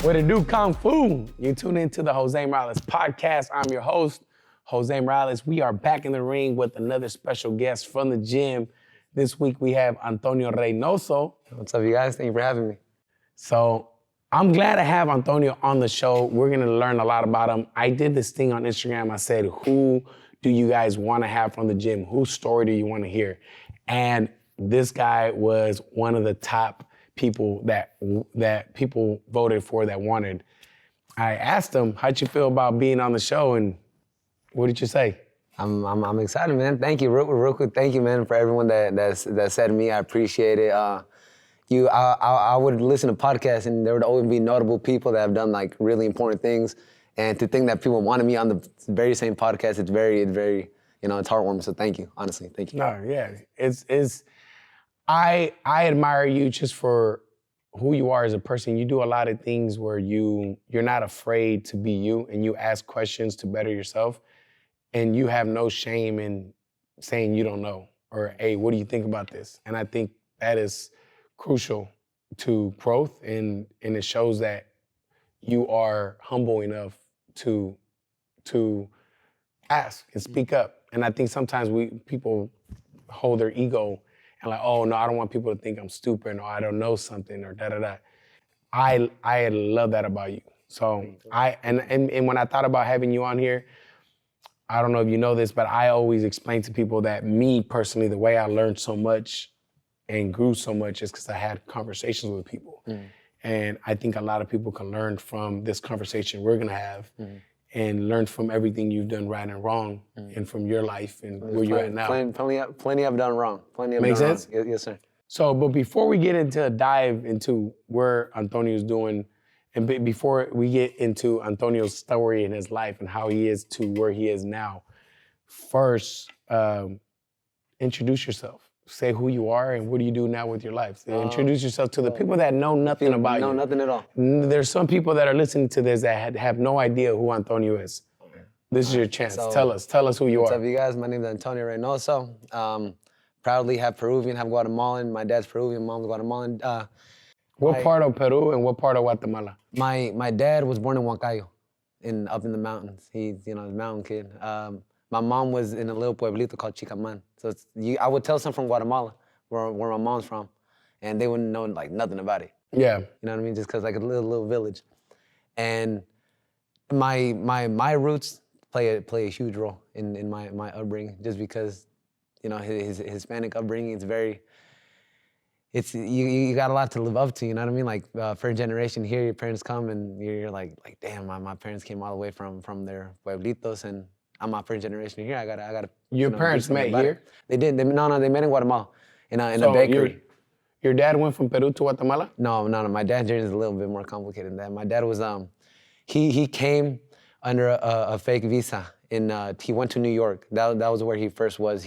What it do, Kung Fu? You tune into the Jose Morales podcast. I'm your host, Jose Morales. We are back in the ring with another special guest from the gym. This week we have Antonio Reynoso. What's up, you guys? Thank you for having me. So I'm glad to have Antonio on the show. We're gonna learn a lot about him. I did this thing on Instagram. I said, who do you guys wanna have from the gym? Whose story do you wanna hear? And this guy was one of the top people that people voted for that wanted. I asked him, how'd you feel about being on the show? And what did you say? I'm excited, man. Thank you, real quick. Thank you, man, for everyone that said to me. I appreciate it. I would listen to podcasts, and there would always be notable people that have done like really important things. And to think that people wanted me on the very same podcast, it's very, it's heartwarming. So thank you, honestly, thank you. No, yeah, I admire you just for who you are as a person. You do a lot of things where you're not afraid to be you, and you ask questions to better yourself, and you have no shame in saying you don't know, or, hey, what do you think about this? And I think that is crucial to growth, and it shows that you are humble enough to ask and speak up. And I think sometimes people hold their ego and like, oh no, I don't want people to think I'm stupid or I don't know something or da-da-da. I love that about you. So and when I thought about having you on here, I don't know if you know this, but I always explain to people that me personally, the way I learned so much and grew so much is because I had conversations with people. And I think a lot of people can learn from this conversation we're gonna have and learn from everything you've done right and wrong and from your life and where you're at now. Plenty I've done wrong. Make sense? Wrong. Yes, sir. So, but before we get into a dive into where Antonio's doing, and before we get into Antonio's story in his life and how he is to where he is now, first, introduce yourself. Say who you are and what do you do now with your life. Introduce yourself to the people that know nothing about you. Know nothing at all. There's some people that are listening to this that have no idea who Antonio is. This is your chance. So, tell us who you are. What's up, you guys? My name is Antonio Reynoso. Proudly have Peruvian, have Guatemalan. My dad's Peruvian, mom's Guatemalan. What part of Peru and what part of Guatemala? My dad was born in Huancayo, up in the mountains. He's a mountain kid. My mom was in a little pueblito called Chicaman. So I would tell some from Guatemala, where my mom's from, and they wouldn't know like nothing about it. Yeah. You know what I mean? Just because like a little village. And my roots play a huge role in my upbringing, just because, his Hispanic upbringing, you got a lot to live up to, you know what I mean? Like first generation here, your parents come and you're like damn, my parents came all the way from their pueblitos, and I'm my first generation here. I gotta. Your parents met here? They did. They met in Guatemala, in a bakery. Your dad went from Peru to Guatemala? No. My dad's journey is a little bit more complicated than that. My dad was he came under a fake visa, he went to New York. That was where he first was.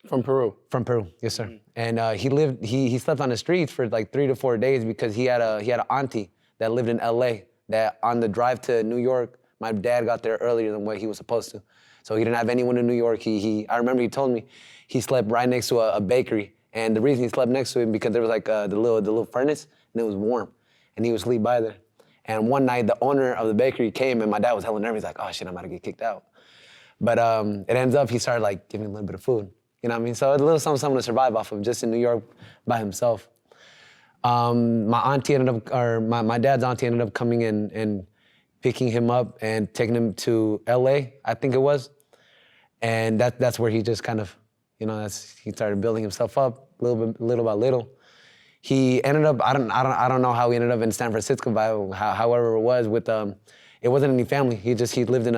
From Peru? From Peru, yes sir. And he slept on the streets for like 3 to 4 days because he had an auntie that lived in LA, that on the drive to New York, my dad got there earlier than what he was supposed to. So he didn't have anyone in New York. I remember he told me he slept right next to a bakery. And the reason he slept next to it because there was like the little furnace and it was warm. And he would sleep by there. And one night the owner of the bakery came and my dad was hella nervous. He's like, oh shit, I'm about to get kicked out. But it ends up he started like giving a little bit of food. You know what I mean? So a little something to survive off of just in New York by himself. My dad's auntie ended up coming in and picking him up and taking him to LA, I think it was. And that's where he just kind of, he started building himself up little by little. He ended up, I don't know how he ended up in San Francisco, but however it was with, it wasn't any family. He lived in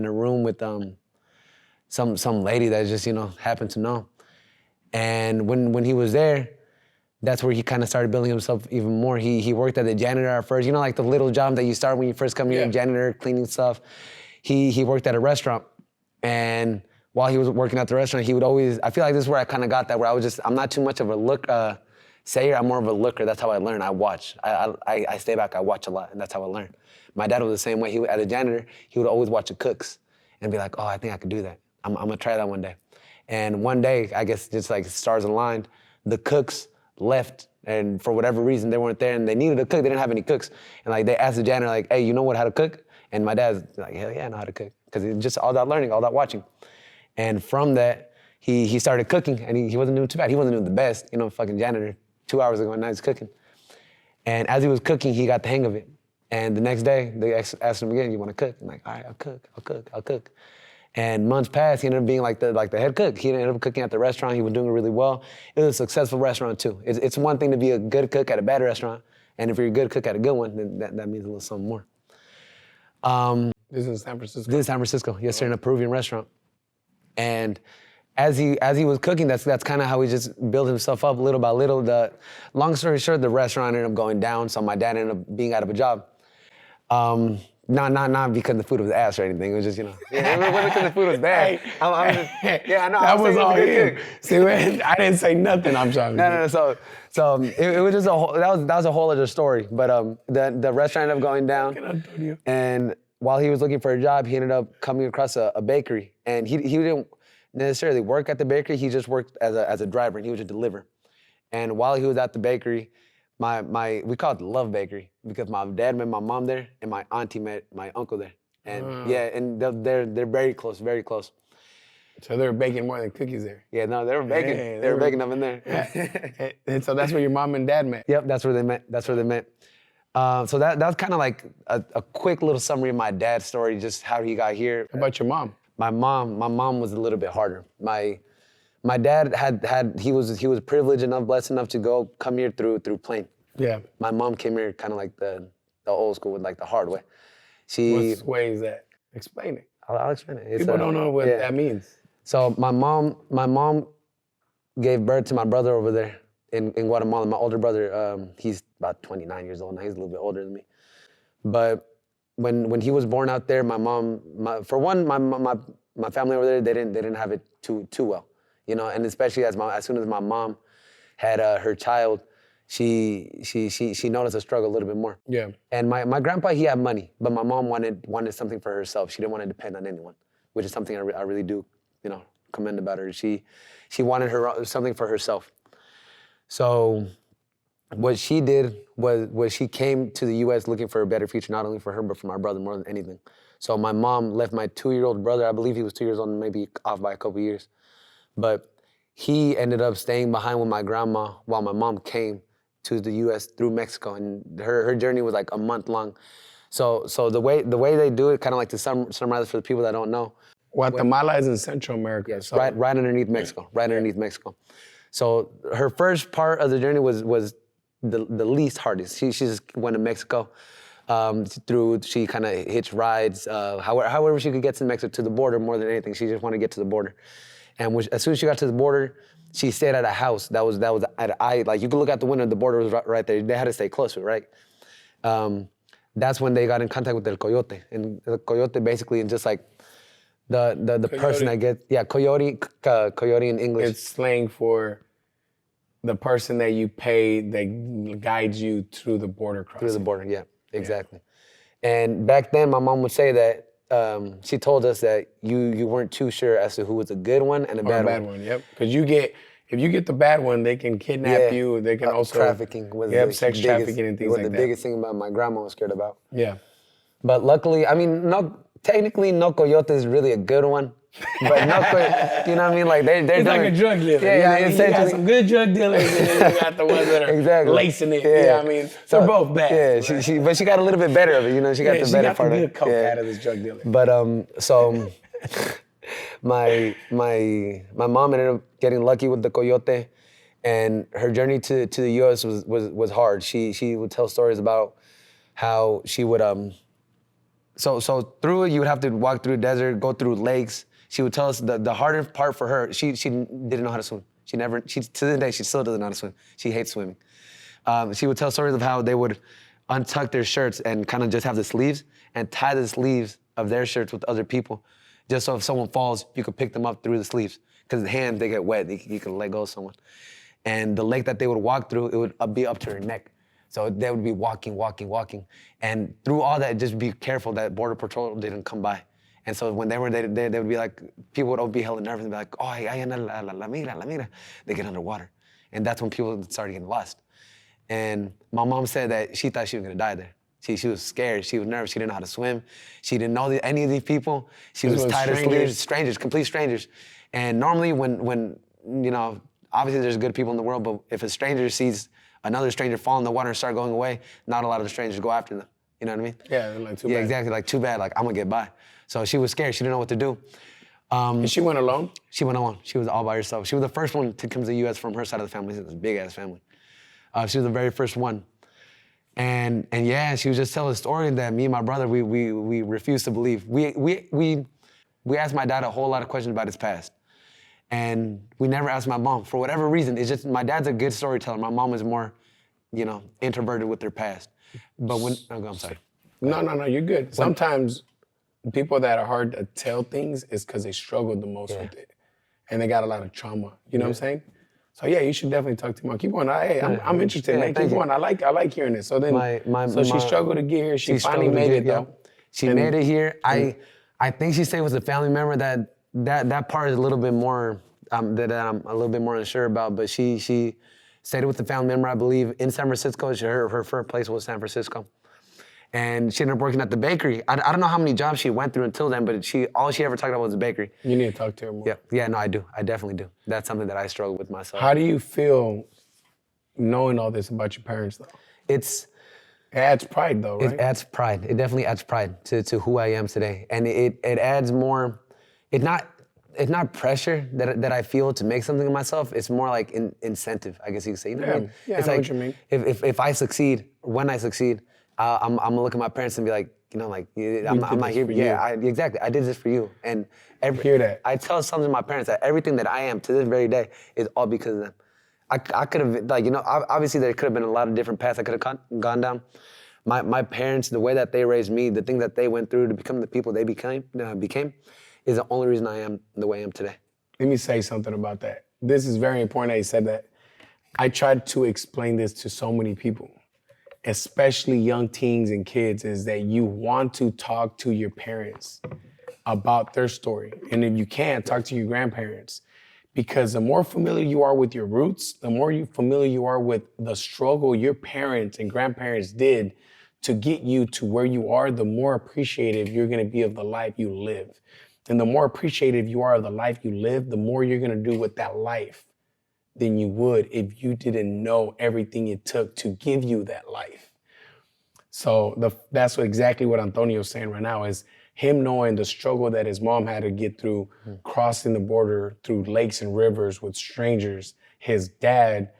a room with some lady that just, happened to know. And when he was there, that's where he kind of started building himself even more. He worked as a janitor at first, like the little job that you start when you first come here, janitor, cleaning stuff. He worked at a restaurant, and while he was working at the restaurant, he would always, I feel like this is where I kind of got that, where I'm not too much of a sayer, I'm more of a looker. That's how I learn. I watch. I stay back, I watch a lot, and that's how I learn. My dad was the same way. As a janitor, he would always watch the cooks and be like, oh, I think I could do that. I'm gonna try that one day. And one day, I guess just like stars aligned, the cooks left And for whatever reason, they weren't there and they needed a cook. They didn't have any cooks. And like they asked the janitor, like, hey, you know how to cook? And my dad's like, hell yeah, I know how to cook. Because it's just all that learning, all that watching. And from that, he started cooking and he wasn't doing too bad. He wasn't doing the best, fucking janitor 2 hours ago and now he's cooking. And as he was cooking, he got the hang of it. And the next day, they asked him again, you want to cook? I'm like, all right, I'll cook. And months passed, he ended up being like the head cook. He ended up cooking at the restaurant. He was doing really well. It was a successful restaurant too. It's one thing to be a good cook at a bad restaurant, and if you're a good cook at a good one, then that means a little something more. This is in San Francisco? This is San Francisco, yes sir, in a Peruvian restaurant. And as he was cooking, that's kind of how he just built himself up little by little. Long story short, the restaurant ended up going down, so my dad ended up being out of a job. Not because the food was ass or anything. It was just, yeah, it wasn't because the food was bad. Yeah, I know. That was all him. See, I didn't say nothing. I'm sorry. No. So it was just that was a whole other story. But the restaurant ended up going down. And while he was looking for a job, he ended up coming across a bakery. And he didn't necessarily work at the bakery. He just worked as a driver, and he would just deliver. And while he was at the bakery, we call it the Love Bakery because my dad met my mom there and my auntie met my uncle there. And yeah, and they're very close, very close. So they were baking more than cookies there. Yeah, no, they were baking. Hey, they were baking them in there. Yeah. And so that's where your mom and dad met. Yep, that's where they met. So that's kind of like a quick little summary of my dad's story, just how he got here. How about your mom? My mom was a little bit harder. My dad he was privileged enough, blessed enough to come here through plane. Yeah. My mom came here kind of like the old school, with like the hard way. What way is that? Explain it. I'll explain it. People don't know what that means. So my mom gave birth to my brother over there in Guatemala. My older brother, he's about 29 years old now. He's a little bit older than me. But when he was born out there, my family over there, they didn't have it too well, and especially as soon as my mom had her child, she noticed the struggle a little bit more. Yeah. And my grandpa, he had money, but my mom wanted something for herself. She didn't want to depend on anyone, which is something I really do, commend about her. She wanted something for herself. So what she did was she came to the U.S. looking for a better future, not only for her, but for my brother more than anything. So my mom left my 2-year-old brother, I believe he was 2 years old, maybe off by a couple years. But he ended up staying behind with my grandma while my mom came to the U.S. through Mexico. And her journey was like a month long. So the way they do it, kind of like to summarize for the people that don't know. Guatemala is in Central America. Yes, so. right underneath Mexico, underneath Mexico. So her first part of the journey was the least hardest. She just went to Mexico. She kind of hitched rides, however she could get to Mexico, to the border more than anything. She just wanted to get to the border. And as soon as she got to the border, she stayed at a house that was like you could look out the window, the border was right there. They had to stay close to it, right? That's when they got in contact with the coyote. And the coyote basically is just like the person that gets, coyote in English. It's slang for the person that you pay that guides you through the border crossing. Through the border, yeah, exactly. Yeah. And back then, my mom would say that she told us that you weren't too sure as to who was a good one and a bad one. Yep. Because if you get the bad one, they can kidnap you. They can also trafficking was sex trafficking and things like that. The biggest thing about my grandma was scared about. Yeah. But luckily, I mean, technically, no coyote is really a good one. But no coyote, you know what I mean? Like they're it's like a drug dealer. Yeah, you got some good drug dealers, and then you got the ones that are lacing it. Yeah, you know what I mean? So they're both bad. Yeah, right? But she got a little bit better of it. She got the better part of it. She got the good coke out of this drug dealer. But so my mom ended up getting lucky with the coyote, and her journey to the U.S. was hard. She would tell stories about how she would so through it you would have to walk through the desert, go through lakes. She would tell us the hardest part for her. She didn't know how to swim. To this day she still doesn't know how to swim. She hates swimming. She would tell stories of how they would untuck their shirts and kind of just have the sleeves and tie the sleeves of their shirts with other people, just so if someone falls, you could pick them up through the sleeves. Because the hands, they get wet, you can let go of someone. And the lake that they would walk through, it would be up to her neck. So they would be walking. And through all that, just be careful that Border Patrol didn't come by. And so when they were there, they would be like, people would all be hella nervous and be like, oh, la mira. They get underwater. And that's when people started getting lost. And my mom said that she thought she was gonna die there. She was scared, she was nervous, she didn't know how to swim. She didn't know any of these people. She was tired of strangers, complete strangers. And normally when you know, obviously there's good people in the world, but if a stranger sees another stranger fall in the water and start going away, not a lot of the strangers go after them. You know what I mean? Yeah, they're like, too bad. Yeah, exactly, like too bad, like I'm gonna get by. So she was scared, she didn't know what to do. And she went alone? She went alone, she was all by herself. She was the first one to come to the US from her side of the family. It's a big ass family. She was the very first one. And yeah, she was just telling a story that me and my brother, we refused to believe. We asked my dad a whole lot of questions about his past. And we never asked my mom, for whatever reason. It's just, my dad's a good storyteller. My mom is more, you know, introverted with their past. But I'm sorry. No, you're good. Sometimes people that are hard to tell things is because they struggled the most with it. And they got a lot of trauma. You know what I'm saying? So yeah, you should definitely talk to mom. Keep on. Hey, I'm interested, man. Keep on. I like hearing this. So then, she struggled to get here. She finally made it though. She made it here. I think she stayed with a family member. That part is a little bit more that I'm a little bit more unsure about. But she stayed with the family member, I believe, in San Francisco. Her first place was San Francisco. And she ended up working at the bakery. I don't know how many jobs she went through until then, but all she ever talked about was the bakery. You need to talk to her more. Yeah, no, I do. I definitely do. That's something that I struggle with myself. How do you feel knowing all this about your parents, though? It adds pride, though, right? It adds pride. It definitely adds pride to who I am today. And it adds more, it's not pressure that I feel to make something of myself. It's more like incentive, I guess you could say. You know what I mean? Yeah, it's I know like, what you mean. If I succeed, when I succeed, I'm gonna look at my parents and be like, you know, like, I'm not here. Yeah, exactly. I did this for you. And hear that. I tell some of my parents that everything that I am to this very day is all because of them. I could have, like, you know, obviously there could have been a lot of different paths I could have gone down. My parents, the way that they raised me, the thing that they went through to become the people they became is the only reason I am the way I am today. Let me say something about that. This is very important that you said that. I tried to explain this to so many people, especially young teens and kids, is that you want to talk to your parents about their story. And if you can, talk to your grandparents. Because the more familiar you are with your roots, the more familiar you are with the struggle your parents and grandparents did to get you to where you are, the more appreciative you're gonna be of the life you live. And the more appreciative you are of the life you live, the more you're gonna do with that life than you would if you didn't know everything it took to give you that life. So that's exactly what Antonio's saying right now, is him knowing the struggle that his mom had to get through, crossing the border through lakes and rivers with strangers, his dad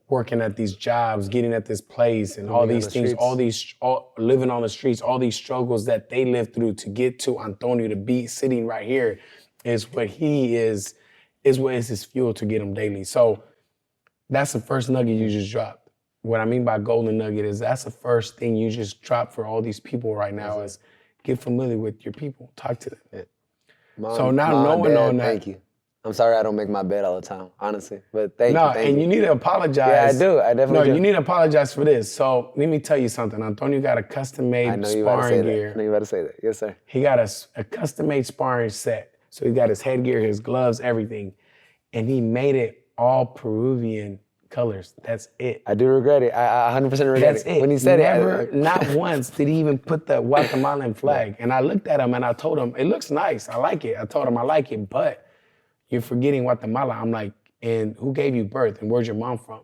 working at these jobs, getting at this place, and all these things, living on the streets, all these struggles that they lived through to get to Antonio to be sitting right here is what what is his fuel to get him daily. So that's the first nugget you just dropped. What I mean by golden nugget is that's the first thing you just dropped for all these people right now is get familiar with your people, talk to them. Yeah. So now knowing all that. Thank you. I'm sorry I don't make my bed all the time, honestly, but thank you. No, and you need to apologize. Yeah, I do. I definitely do. No, you need to apologize for this. So let me tell you something. Antonio got a custom-made sparring gear. I know you about to say that. Yes, sir. He got a custom-made sparring set. So he got his headgear, his gloves, everything. And he made it all Peruvian colors. That's it. I do regret it. I 100% regret it. That's it. When he said it, not once did he even put the Guatemalan flag. And I looked at him and I told him, it looks nice. I like it. I told him I like it, but you're forgetting Guatemala. I'm like, and who gave you birth? And where's your mom from?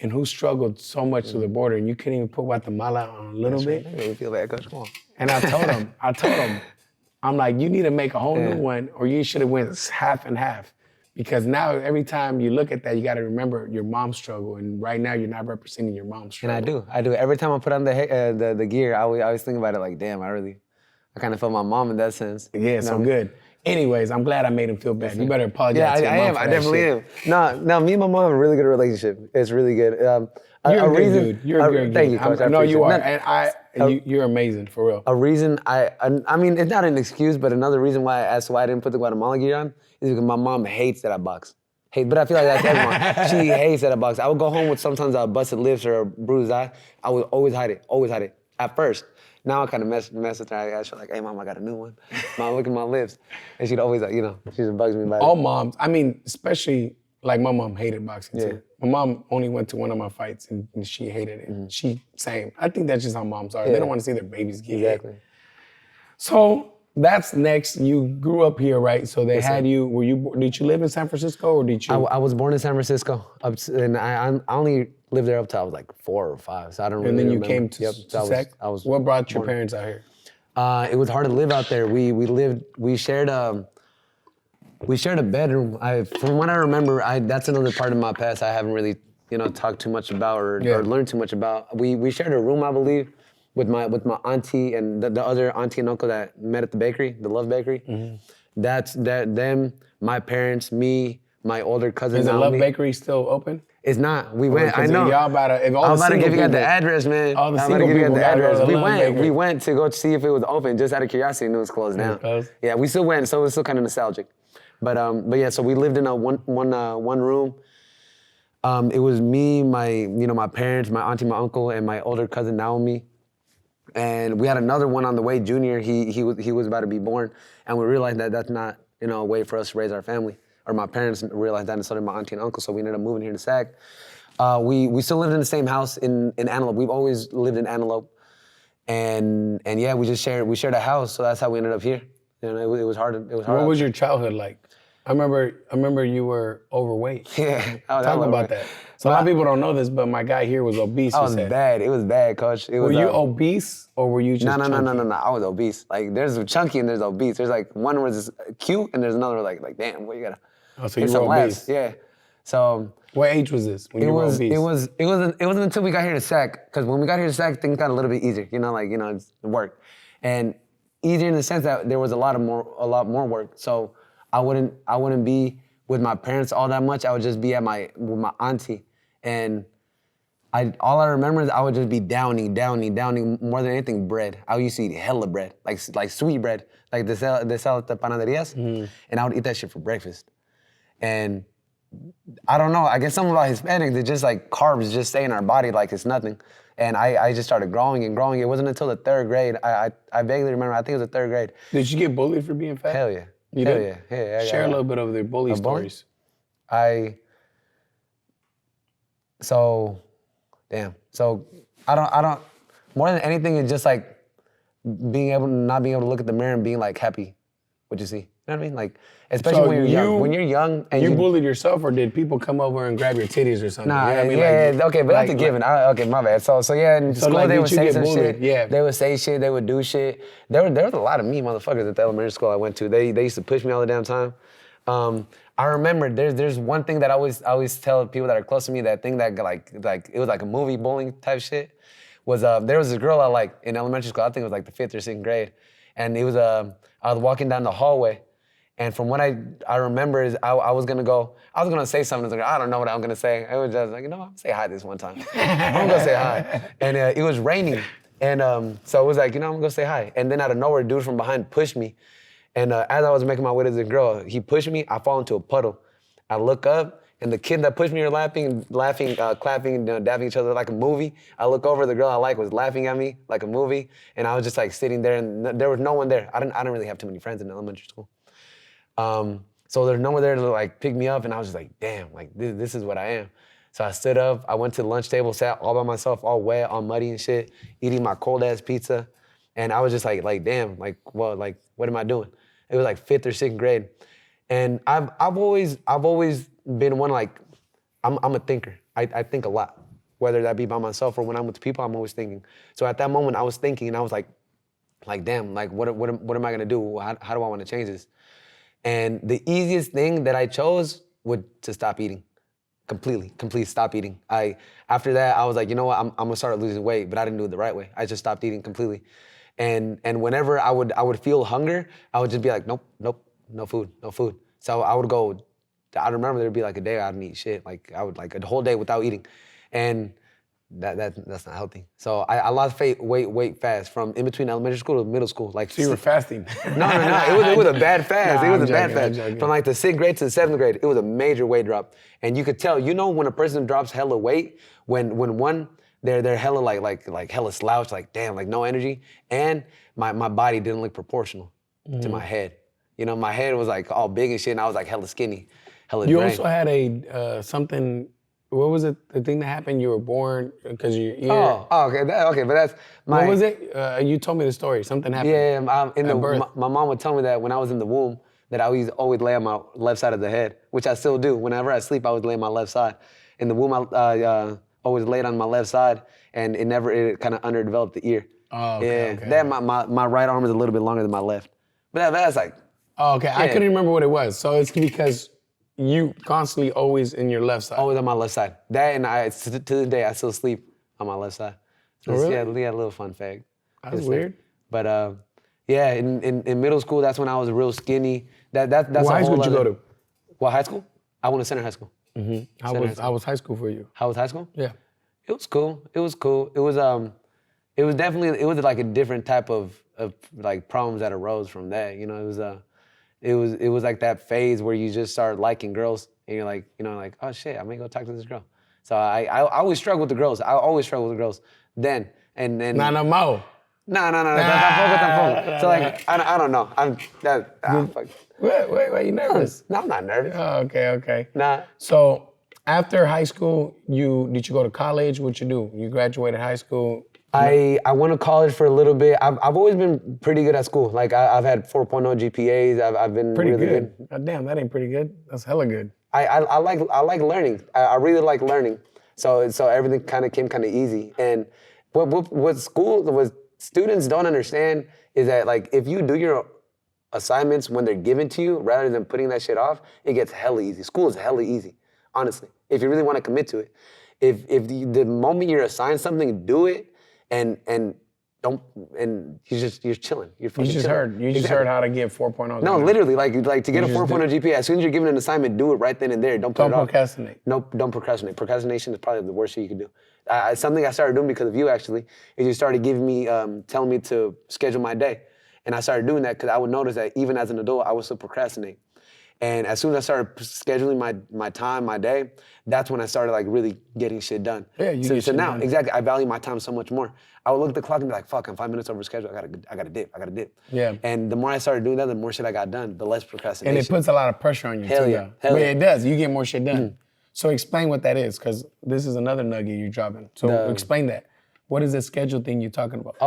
And who struggled so much to the border? And you couldn't even put Guatemala on a little bit? Right. You feel bad, Coach. Come on. And I told him, I'm like, you need to make a whole new one, or you should have went half and half. Because now every time you look at that, you got to remember your mom's struggle. And right now you're not representing your mom's struggle. And I do. Every time I put on the gear, I always think about it like, damn, I kind of felt my mom in that sense. Yeah, so good. Anyways, I'm glad I made him feel bad. You better apologize to your mom for I that definitely shit. am. No, me and my mom have a really good relationship. It's really good. You're a good dude. You're a good dude. Thank you, Coach. No, you are. And you're amazing, for real. A reason I mean, it's not an excuse, but another reason why I didn't put the Guatemala gear on is because my mom hates that I box. But I feel like that's everyone. She hates that I box. I would go home with sometimes a busted lips or a bruised eye. I would always hide it, at first. Now I kind of mess with her. I ask her like, hey, Mom, I got a new one. Mom, look at my lips. And she'd always, she just bugs me by it. All moms, I mean, especially, like my mom hated boxing too. My mom only went to one of my fights and she hated it. She same. I think that's just how moms are. They don't want to see their babies get hit. Exactly. So that's next. You grew up here, right? So they Yes, had sir. you. Did you live in San Francisco or did you? I was born in San Francisco, and I only lived there up till I was like 4 or 5, so I don't really and then you remember. came to So Sac? I was. What brought your parents out here? It was hard to live out there. We shared a bedroom. From what I remember, that's another part of my past I haven't really talked too much about or learned too much about. We shared a room, I believe, with my auntie and the other auntie and uncle that met at the bakery, the Love Bakery. That's them, my parents, me, my older cousin. Is the Naomi. Love Bakery still open? It's not. We went. I Because know. y'all about to. If all I'm the about to single give you guys the people- address, man. all the I'm about to single give you guys people the gotta go to address. the Love Bakery. We went to go see if it was open, just out of curiosity, and it was closed down. closed? Yeah, we still went, so it was still kind of nostalgic. But yeah, so we lived in a one room. It was me, my parents, my auntie, my uncle, and my older cousin Naomi. And we had another one on the way, Junior. He was about to be born, and we realized that that's not a way for us to raise our family. Or my parents realized that, and so did my auntie and uncle. So we ended up moving here to Sac. We still lived in the same house in Antelope. We've always lived in Antelope, and yeah, we shared a house. So that's how we ended up here. It was hard. It was hard. What was your childhood like? I remember you were overweight. Yeah, Talk about that. So a lot of people don't know this, but my guy here was obese. I you was said. bad. It was bad, Coach. It Were was, you obese or were you just No. chunky? I was obese. Like there's chunky and there's obese. There's like one where it's cute and there's another like damn, what you gotta. Oh, so you it's were some obese. laughs. Yeah. So What age was this when you were obese? it wasn't until we got here to Sac, because when we got here to Sac, things got a little bit easier. It worked, and easier in the sense that there was a lot more work. So I wouldn't be with my parents all that much. I would just be with my auntie, and all I remember is I would just be downing more than anything bread. I used to eat hella bread, like sweet bread, like they sell at the panaderias, and I would eat that shit for breakfast. And I don't know, I guess something about Hispanics, it's just like carbs just stay in our body like it's nothing. And I just started growing and growing. It wasn't until the 3rd grade, I vaguely remember, I think it was the 3rd grade. Did you get bullied for being fat? Hell yeah. You Hell did? Yeah. Share a little bit of the bully stories. So I don't, more than anything, it's just like not being able to look at the mirror and being like happy what you see. You know what I mean? Like, especially So when you're young. When you're young and you bullied yourself, or did people come over and grab your titties or something? Nah, You know what I mean? yeah, okay, but that's a given. Okay, my bad. So yeah, in school like, they did would you say get some bullied? shit. Yeah. They would say shit, they would do shit. There was a lot of mean motherfuckers at the elementary school I went to. They used to push me all the damn time. I remember there's one thing that I always tell people that are close to me, that thing that like it was like a movie bullying type shit, was there was a girl I liked in elementary school. I think it was like the 5th or 6th grade. And it was I was walking down the hallway. And from what I remember is I was gonna say something. Like, I don't know what I'm gonna say. I was just like, I'm gonna say hi this one time. I'm gonna say hi. And it was raining. And so it was like, I'm gonna go say hi. And then out of nowhere, a dude from behind pushed me. And as I was making my way to the girl, he pushed me, I fall into a puddle. I look up, and the kid that pushed me were laughing, clapping, and dabbing each other like a movie. I look over, the girl I like was laughing at me like a movie. And I was just like sitting there, and there was no one there. I didn't really have too many friends in elementary school. So there's no one there to like pick me up, and I was just like, damn, like this is what I am. So I stood up, I went to the lunch table, sat all by myself, all wet, all muddy and shit, eating my cold ass pizza. And I was just like damn, like, well, like, what am I doing? It was like 5th or 6th grade. And I've always been one, like, I'm a thinker. I think a lot, whether that be by myself or when I'm with people, I'm always thinking. So at that moment I was thinking, and I was like damn, like what am I gonna do? How do I wanna change this? And the easiest thing that I chose was to stop eating. Completely stop eating. After that, I was like, you know what, I'm gonna start losing weight, but I didn't do it the right way. I just stopped eating completely. And whenever I would feel hunger, I would just be like, nope, no food. So I would go, I remember there'd be like a day I didn't eat shit. Like I would like a whole day without eating. And that's not healthy. So I lost weight fast from in between elementary school to middle school. Like, So you were fasting. No. It was a bad fast. Nah, It was I'm a bad joking, I'm fast. joking. From like the 6th grade to the 7th grade, it was a major weight drop. And you could tell, when a person drops hella weight, when one, they're hella like hella slouched, like damn, like no energy. And my body didn't look proportional to my head. My head was like all big and shit, and I was like hella skinny, hella You drained. also had a something What was it? The thing that happened? You were born because your ear. Okay, but that's my. What was it? You told me the story. Something happened. Yeah, in the birth. my mom would tell me that when I was in the womb that I always lay on my left side of the head, which I still do. Whenever I sleep, I always lay on my left side. In the womb, I always laid on my left side, and it kind of underdeveloped the ear. Oh, okay. Okay. Then my right arm is a little bit longer than my left, but that's like. Oh, okay. I couldn't remember what it was. So it's because you constantly always in your left side. Always on my left side. That and to this day I still sleep on my left side. So really? Yeah, a little fun fact. That's weird. But yeah, in middle school, that's when I was real skinny. That's what high school did you go to? What high school? I went to Center High School. Mm-hmm. How was high school for you? How was high school? Yeah. It was cool. It was definitely like a different type of like problems that arose from that. You know, it was like that phase where you just start liking girls and you're like, you know, like, oh shit, I may go talk to this girl. So I always struggle with the girls. I always struggle with the girls. Then and No. No. Tampoco. So like, I don't know. Fuck. Wait, you nervous? No, I'm not nervous. Oh, okay. Nah. So after high school, did you go to college? What'd you do? You graduated high school. I went to college for a little bit. I've always been pretty good at school. Like I've had 4.0 GPAs. I've been Pretty really good. God damn, that ain't pretty good. That's hella good. I like learning. I really like learning. So everything came kind of easy. And what students don't understand is that like if you do your assignments when they're given to you rather than putting that shit off, it gets hella easy. School is hella easy, honestly. If you really want to commit to it, the moment you're assigned something, do it. And you're chilling. You're fucking chilling. You just heard how to get 4.0. No, literally, like to get a 4.0 GPA, as soon as you're given an assignment, do it right then and there. Don't procrastinate. Nope, don't procrastinate. Procrastination is probably the worst shit you can do. Something I started doing because of you actually is you started giving me, telling me to schedule my day, and I started doing that because I would notice that even as an adult, I would still procrastinate. And as soon as I started scheduling my time, my day, that's when I started like really getting shit done. Yeah, you get so shit now, done. exactly, I value my time so much more. I would look at the clock and be like, fuck, I'm 5 minutes over schedule. I gotta dip. Yeah. And the more I started doing that, the more shit I got done, the less procrastination. And it puts a lot of pressure on you Hell too, yeah. though. Hell yeah. It does. You get more shit done. So explain what that is, because this is another nugget you're dropping. So explain that. What is the schedule thing you're talking about?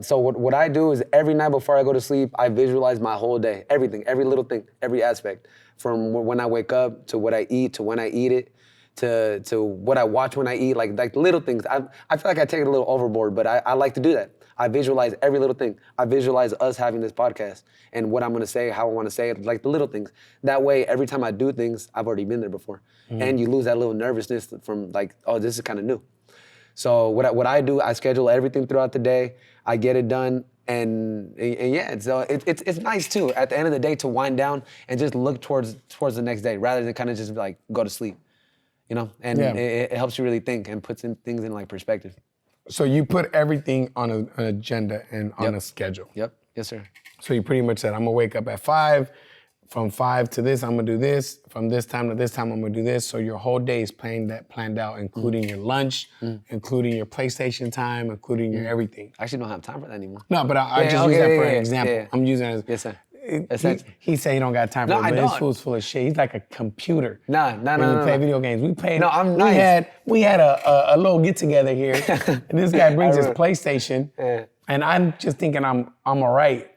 So what I do is every night before I go to sleep, I visualize my whole day, everything, every little thing, every aspect, from when I wake up to what I eat to when I eat it, to what I watch when I eat, like little things. I feel like I take it a little overboard, but I like to do that. I visualize every little thing. I visualize us having this podcast and what I'm gonna say, how I wanna say it, like the little things. That way, every time I do things, I've already been there before. And you lose that little nervousness from like, oh, this is kind of new. So what I do, I schedule everything throughout the day. I get it done, and yeah. So it's nice too. At the end of the day, to wind down and just look towards the next day, rather than kind of just like go to sleep, you know. And it helps you really think and puts things in like perspective. So you put everything on an agenda and on a schedule. Yep. Yes, sir. So you pretty much said, I'm gonna wake up at 5. From 5 to this, I'm gonna do this. From this time to this time, I'm gonna do this. So your whole day is planned out, including your lunch, including your PlayStation time, including your everything. I actually don't have time for that anymore. No, but I just use that for an example. Yeah. I'm using it as... Yes, sir. He say he don't got time for it, but his fool's full of shit. He's like a computer. No. When you play video games. We had a little get together here, and this guy brings his PlayStation, and I'm just thinking I'm all right.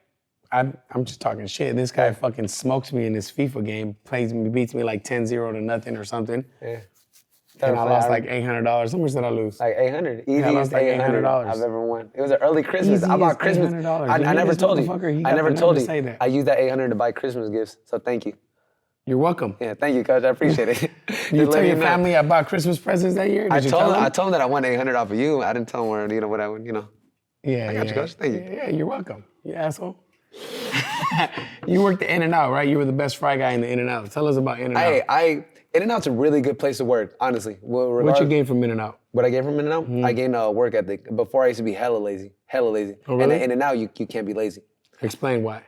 I'm just talking shit. This guy fucking smokes me in this FIFA game, beats me like 10-0 to nothing or something. Yeah. And I lost like $800. How much did I lose? Like 800. Easiest like $800 I've ever won. It was an early Christmas. I bought Christmas. I never told you. I never told you. I used that $800 to buy Christmas gifts. So thank you. You're welcome. Yeah, thank you, Coach. I appreciate it. You tell your family I bought Christmas presents that year? I told them that I won $800 off of you. I didn't tell them where, what I would, Yeah, I got you, Coach. Thank you. Yeah, you're welcome. You asshole. You worked the In-N-Out, right? You were the best fry guy in the In-N-Out. Tell us about In-N-Out. In-N-Out's a really good place to work, honestly. What you gain from In-N-Out? What I gained from In-N-Out? I gained work ethic. Before I used to be hella lazy. Oh, really? And In-N-Out, you can't be lazy. Explain why.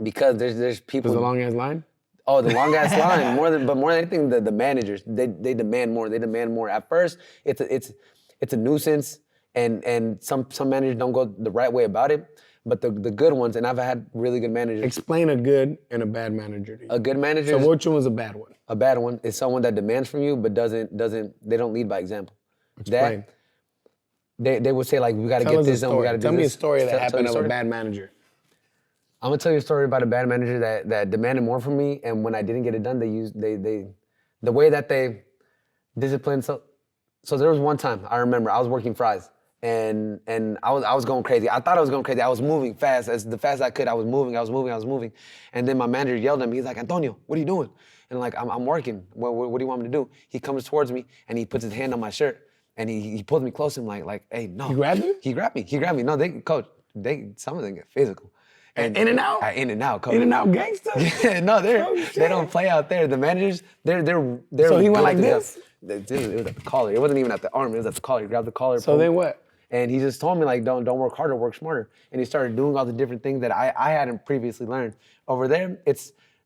Because there's people. There's a long ass line? Oh, the long ass line. More than anything, the managers, they demand more. They demand more. At first, it's a nuisance, and some managers don't go the right way about it. but the good ones, and I've had really good managers. Explain a good and a bad manager to you. A good manager. So which one was a bad one? A bad one is someone that demands from you, but they don't lead by example. Explain. They would say like, we got to get this done, we got to do this. Tell me a story that happened of a a bad manager. I'm gonna tell you a story about a bad manager that demanded more from me, and when I didn't get it done, the way that they disciplined. So there was one time I remember I was working fries, and I was going crazy. I thought I was going crazy. I was moving fast, as fast as I could. I was moving, and then my manager yelled at me. He's like, Antonio, what are you doing? And like, I'm working. What do you want me to do? He comes towards me and he puts his hand on my shirt and he pulls me close and like, hey, no. He grabbed you? He grabbed me. No, coach, some of them get physical. And in and out? In and out, coach. In and out gangster? Yeah, no, they don't play out there. The managers, they're So he went like this? It was at the collar. It wasn't even at the arm. It was at the collar. He grabbed the collar. So then what? And he just told me like, don't work harder, work smarter. And he started doing all the different things that I hadn't previously learned. Over there,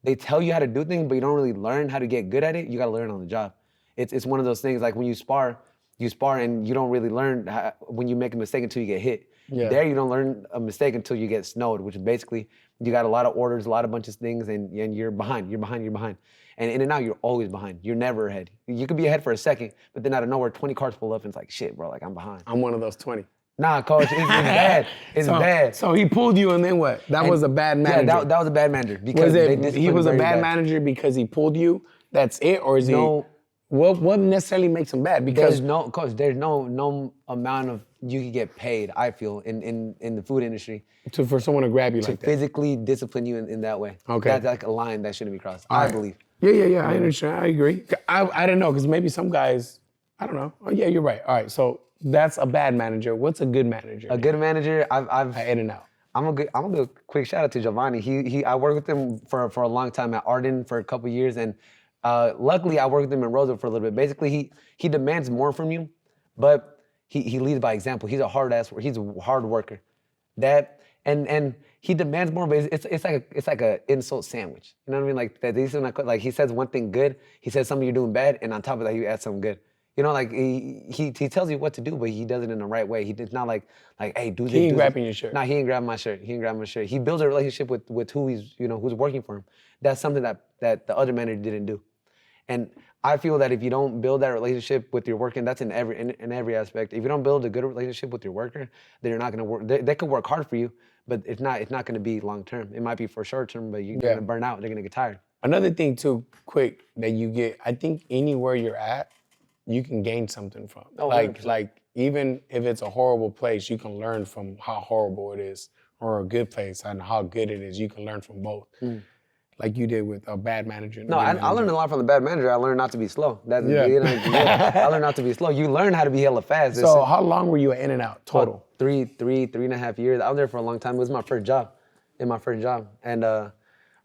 they tell you how to do things, but you don't really learn how to get good at it. You got to learn on the job. It's one of those things like when you spar and you don't really learn when you make a mistake until you get hit. Yeah. There you don't learn a mistake until you get snowed, which is basically you got a lot of orders, a lot of bunch of things, and you're behind. And in and out, you're always behind. You're never ahead. You could be ahead for a second, but then out of nowhere, 20 cars pull up and it's like, shit, bro, like I'm behind. I'm one of those 20. Nah, coach, it's bad. It's bad. So he pulled you and then what? That was a bad manager. Yeah, that was a bad manager. Because he was a bad manager because he pulled you? That's it? Or is No. What necessarily makes him bad? Because there's no amount of you can get paid, I feel, in the food industry. for someone to grab you like that. To physically discipline you in that way. Okay. That's like a line that shouldn't be crossed, All I right. believe. Yeah, I understand. I agree. I didn't know, because maybe some guys, I don't know. Oh, yeah, you're right. All right, so that's a bad manager. What's a good manager? A good manager, I've In and out. I'm gonna do a quick shout out to Giovanni. I worked with him for a long time at Arden for a couple years, and luckily I worked with him in Roseville for a little bit. Basically, he demands more from you, but he leads by example. He's a he's a hard worker. And he demands more, but it's like a insult sandwich. You know what I mean? Like that. Like he says one thing good, he says something you're doing bad, and on top of that, he adds something good. You know, like he tells you what to do, but he does it in the right way. It's not like hey, do this. He ain't grabbing your shirt. No, he ain't grabbing my shirt. He builds a relationship with who who's working for him. That's something that the other manager didn't do. And I feel that if you don't build that relationship with your worker, and that's in every aspect. If you don't build a good relationship with your worker, then you're not gonna work. They could work hard for you, but it's not gonna be long term. It might be for short term, but you're gonna burn out. They're gonna get tired. Another thing too, quick, that you get, I think anywhere you're at, you can gain something from. Oh, like even if it's a horrible place, you can learn from how horrible it is, or a good place and how good it is. You can learn from both. Like you did with a bad manager. No, I learned a lot from the bad manager. I learned not to be slow. Yeah. I learned not to be slow. You learn how to be hella fast. So how long were you at In and Out total? 3.5 years. I was there for a long time. It was my first job. And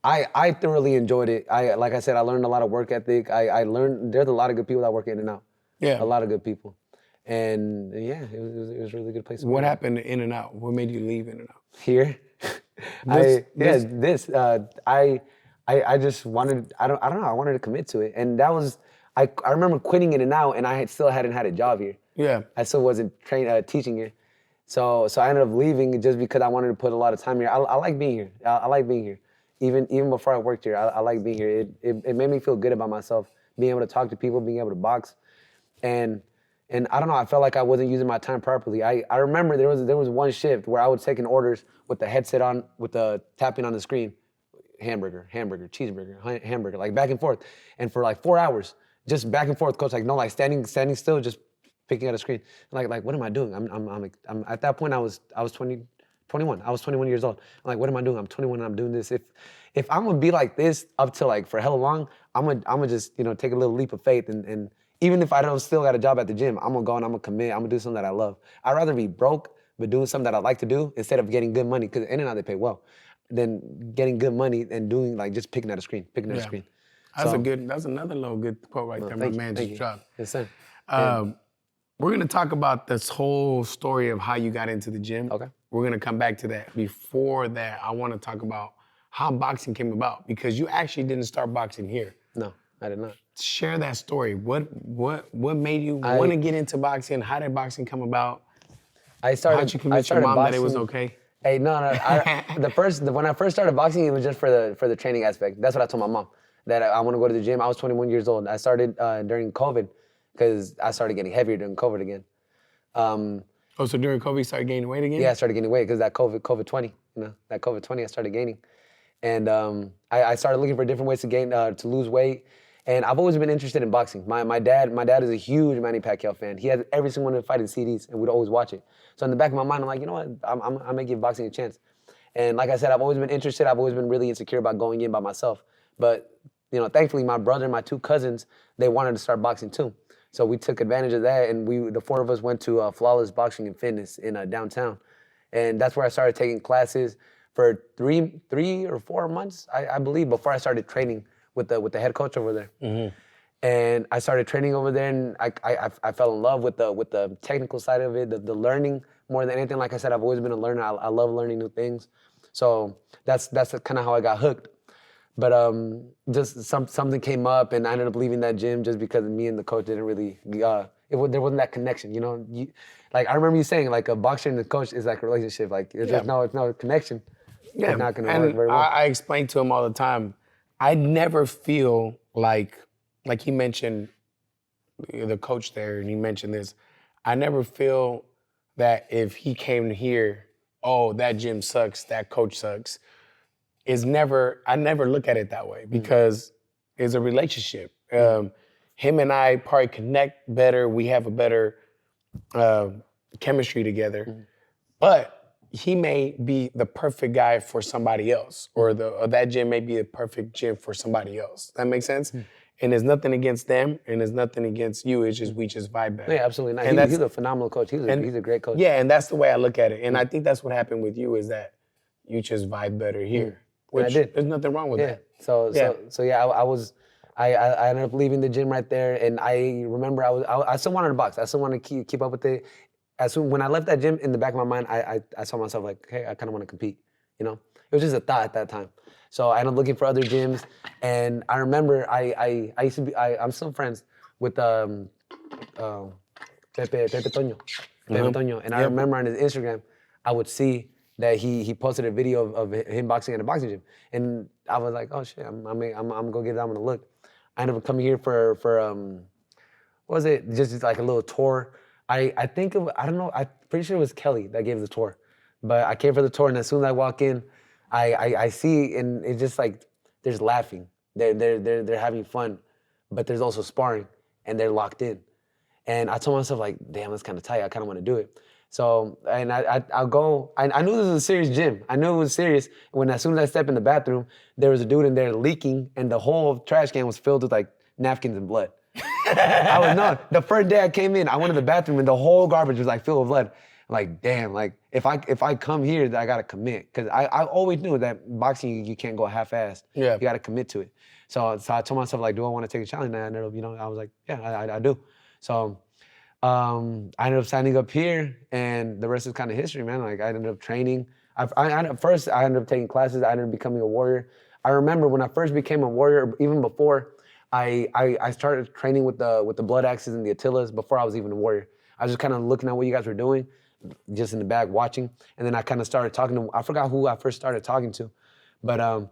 I thoroughly enjoyed it. Like I said, I learned a lot of work ethic. I learned there's a lot of good people that work at In and Out. Yeah. A lot of good people. And yeah, it was a really good place. What happened to In and Out? What made you leave In and Out? Here? I just wanted, I don't know, I wanted to commit to it. And that was, I remember quitting In and Out, and I still hadn't had a job here. Yeah. I still wasn't teaching here. So I ended up leaving just because I wanted to put a lot of time here. I like being here. I like being here. Even before I worked here, I like being here. It made me feel good about myself, being able to talk to people, being able to box. And I don't know, I felt like I wasn't using my time properly. I remember there was one shift where I was taking orders with the headset on, with the tapping on the screen. Hamburger, cheeseburger, hamburger, like back and forth. And for like 4 hours, just back and forth, coach, like no, like standing still, just picking at a screen. Like what am I doing? I'm at that point I was 21. I was 21 years old. I'm like, what am I doing? I'm 21 and I'm doing this. If I'm gonna be like this up to like for hella long, I'm gonna just, take a little leap of faith and even if I don't still got a job at the gym, I'm gonna go and I'm gonna commit, I'm gonna do something that I love. I'd rather be broke, but doing something that I like to do instead of getting good money, because In and Out they pay well, than getting good money and doing like just picking at a screen. That's another little good quote right there. My man just dropped. Yes, sir. We're gonna talk about this whole story of how you got into the gym. Okay. We're gonna come back to that. Before that, I wanna talk about how boxing came about, because you actually didn't start boxing here. No, I did not. Share that story. What made you want to get into boxing? How did boxing come about? How'd you convince your mom that it was okay? Hey, no. When I first started boxing, it was just for the training aspect. That's what I told my mom, that I want to go to the gym. I was 21 years old. I started during COVID because I started getting heavier during COVID again. Oh, so during COVID, you started gaining weight again? Yeah, I started gaining weight because that COVID 20, that COVID 20, I started gaining. And I started looking for different ways to gain, to lose weight. And I've always been interested in boxing. My dad is a huge Manny Pacquiao fan. He had every single one of the fighting CDs, and we'd always watch it. So in the back of my mind, I'm like, you know what? I'm gonna give boxing a chance. And like I said, I've always been interested. I've always been really insecure about going in by myself. But thankfully, my brother and my two cousins, they wanted to start boxing too. So we took advantage of that, and the four of us went to Flawless Boxing and Fitness in downtown, and that's where I started taking classes for three or 4 months, I believe, before I started training with the head coach over there. Mm-hmm. And I started training over there, and I fell in love with the technical side of it, the learning more than anything. Like I said, I've always been a learner. I love learning new things. So that's kind of how I got hooked. But just something came up, and I ended up leaving that gym just because me and the coach didn't really. There wasn't that connection, like I remember you saying, like a boxer and the coach is like a relationship. Like there's no connection. Yeah, it's not gonna work very well. I explain to him all the time. I never feel like he mentioned the coach there, and he mentioned this. I never feel that if he came here, oh, that gym sucks, that coach sucks. I never look at it that way because it's a relationship. Him and I probably connect better. We have a better chemistry together. But he may be the perfect guy for somebody else, or that gym may be the perfect gym for somebody else. That makes sense? And there's nothing against them, and there's nothing against you. It's just we just vibe better. Yeah, absolutely. And he's a phenomenal coach. He's a great coach. Yeah, and that's the way I look at it. And I think that's what happened with you, is that you just vibe better here. Which I did. There's nothing wrong with that. So I ended up leaving the gym right there, and I remember I still wanted to box. I still wanted to keep up with it. When I left that gym, in the back of my mind, I saw myself like, hey, I kind of want to compete. It was just a thought at that time. So I ended up looking for other gyms, and I remember I used to be I'm still friends with Pepe Toño, and I remember on his Instagram, I would see that he posted a video of him boxing at a boxing gym, and I was like, oh shit, I'm gonna go give that one a look. I ended up coming here for what was it? Just like a little tour. I think I don't know. I'm pretty sure it was Kelly that gave the tour, but I came for the tour, and as soon as I walk in, I see, and it's just like there's laughing, they're having fun, but there's also sparring, and they're locked in, and I told myself like, damn, that's kind of tight. I kind of want to do it. So, and I'll go, I knew this was a serious gym. I knew it was serious when as soon as I stepped in the bathroom, there was a dude in there leaking, and the whole trash can was filled with like napkins and blood. I was not. The first day I came in, I went to the bathroom and the whole garbage was like filled with blood. I'm like, damn, like if I come here, I gotta commit. Cause I always knew that boxing, you can't go half-assed. Yeah. You gotta commit to it. So I told myself like, do I want to take a challenge? And I ended up, I was like, yeah, I do. So I ended up signing up here, and the rest is kind of history, man. Like I ended up training. First, I ended up taking classes. I ended up becoming a warrior. I remember when I first became a warrior, even before, I started training with the blood axes and the Attilas before I was even a warrior. I was just kind of looking at what you guys were doing, just in the back watching, and then I kind of started talking to. I forgot who I first started talking to, but